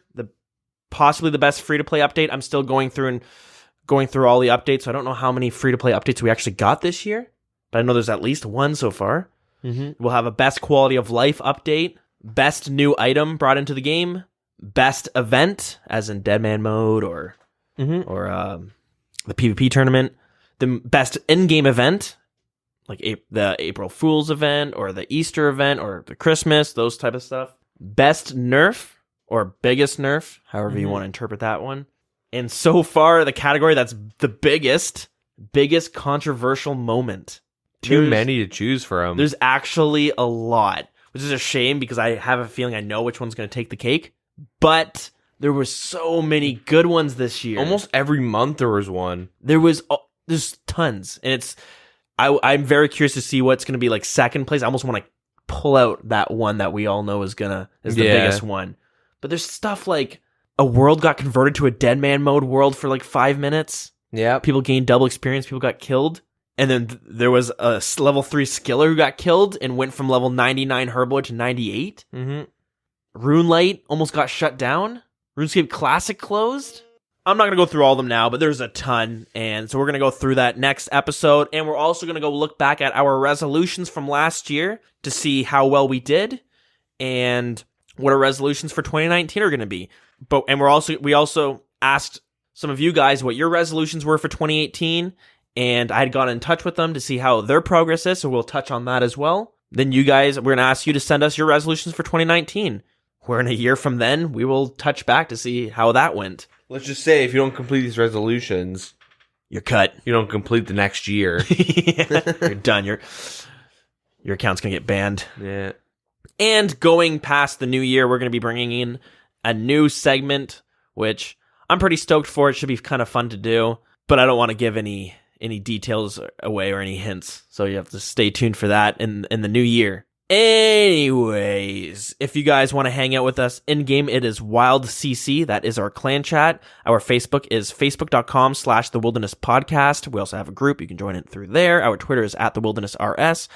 possibly the best free-to-play update. I'm still going through all the updates, so I don't know how many free-to-play updates we actually got this year, but I know there's at least one so far. We'll have a best quality of life update, best new item brought into the game, best event, as in Deadman mode or the PvP tournament, the best in-game event, like the April Fool's event or the Easter event or the Christmas, those type of stuff. Best nerf or biggest nerf, however you want to interpret that one. And so far, the category that's the biggest controversial moment. Too many to choose from. There's actually a lot, which is a shame because I have a feeling I know which one's going to take the cake. But there were so many good ones this year. Almost every month there was one. There's tons, and I'm very curious to see what's going to be like second place. I almost want to pull out that one that we all know is the biggest one. But there's stuff like a world got converted to a Deadman mode world for like 5 minutes. Yeah. People gained double experience. People got killed. And then there was a level 3 skiller who got killed and went from level 99 Herboy to 98. RuneLight almost got shut down. RuneScape Classic closed. I'm not going to go through all of them now, but there's a ton. And so we're going to go through that next episode. And we're also going to go look back at our resolutions from last year to see how well we did and what our resolutions for 2019 are going to be. And we also asked some of you guys what your resolutions were for 2018. And I had gotten in touch with them to see how their progress is. So we'll touch on that as well. Then you guys, we're going to ask you to send us your resolutions for 2019. Where in a year from then, we will touch back to see how that went. Let's just say if you don't complete these resolutions, you're cut. You don't complete the next year. You're done. Your account's going to get banned. Yeah. And going past the new year, we're going to be bringing in a new segment, which I'm pretty stoked for. It should be kind of fun to do, but I don't want to give any details away or any hints. So you have to stay tuned for that in the new year. Anyways, if you guys want to hang out with us in-game, it is WildCC. That is our clan chat. Our Facebook is facebook.com/thewildernesspodcast. We also have a group. You can join it through there. Our Twitter is @thewildernessrs.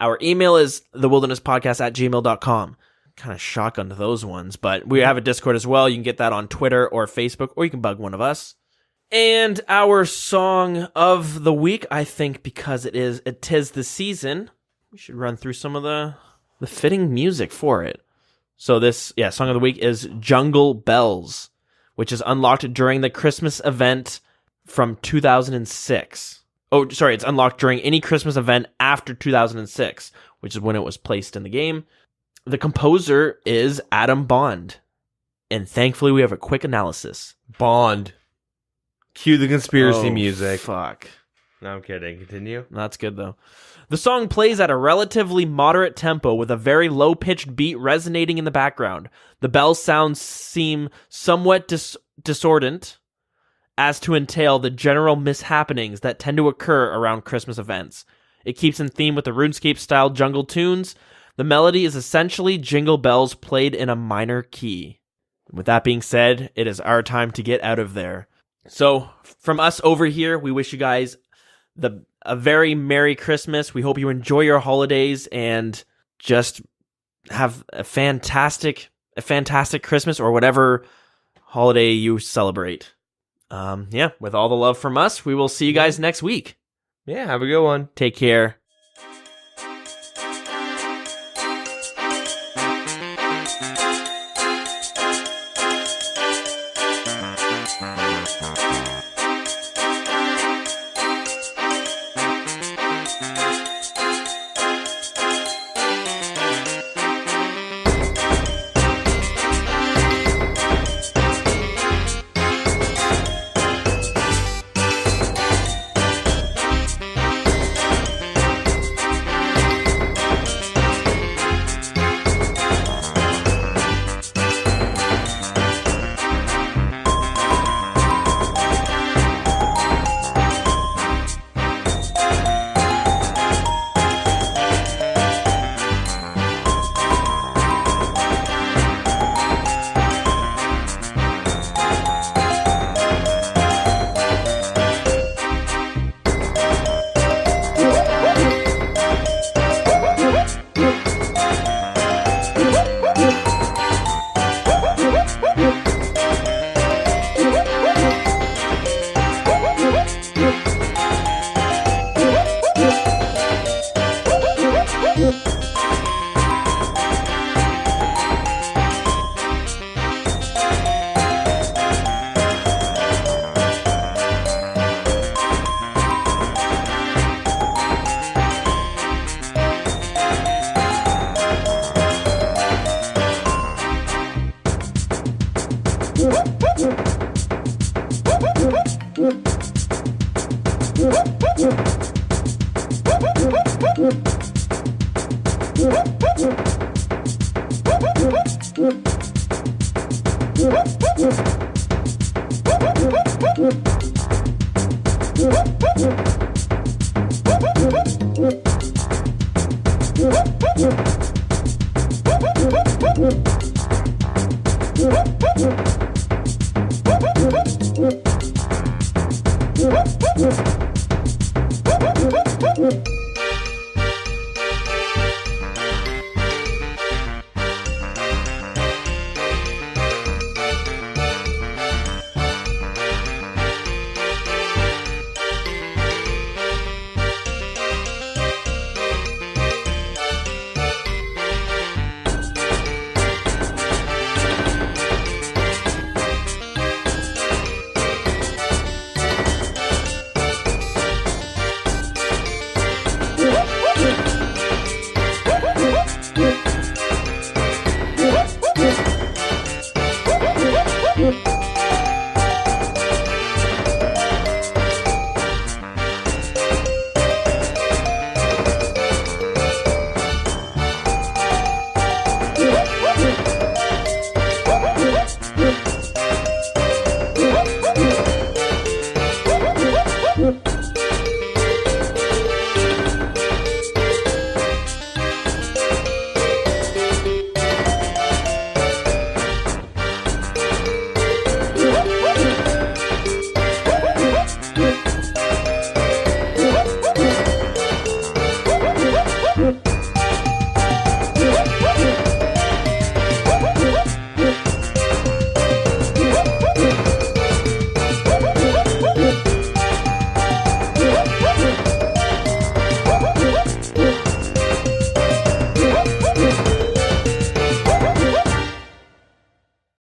Our email is thewildernesspodcast@gmail.com. Kind of shotgun to those ones, but we have a Discord as well. You can get that on Twitter or Facebook, or you can bug one of us. And our song of the week, I think because it is the season, we should run through some of the fitting music for it. So song of the week is Jungle Bells, which is unlocked during the Christmas event from 2006. Oh, sorry, it's unlocked during any Christmas event after 2006, which is when it was placed in the game. The composer is Adam Bond. And thankfully, we have a quick analysis. Bond. Cue the conspiracy music. Fuck. No, I'm kidding. Continue. That's good, though. The song plays at a relatively moderate tempo with a very low-pitched beat resonating in the background. The bell sounds seem somewhat discordant as to entail the general mishappenings that tend to occur around Christmas events. It keeps in theme with the Runescape-style jungle tunes. The melody is essentially jingle bells played in a minor key. With that being said, it is our time to get out of there. So, from us over here, we wish you guys a very Merry Christmas. We hope you enjoy your holidays and just have a fantastic Christmas or whatever holiday you celebrate. With all the love from us, we will see you guys next week. Yeah, have a good one. Take care. What?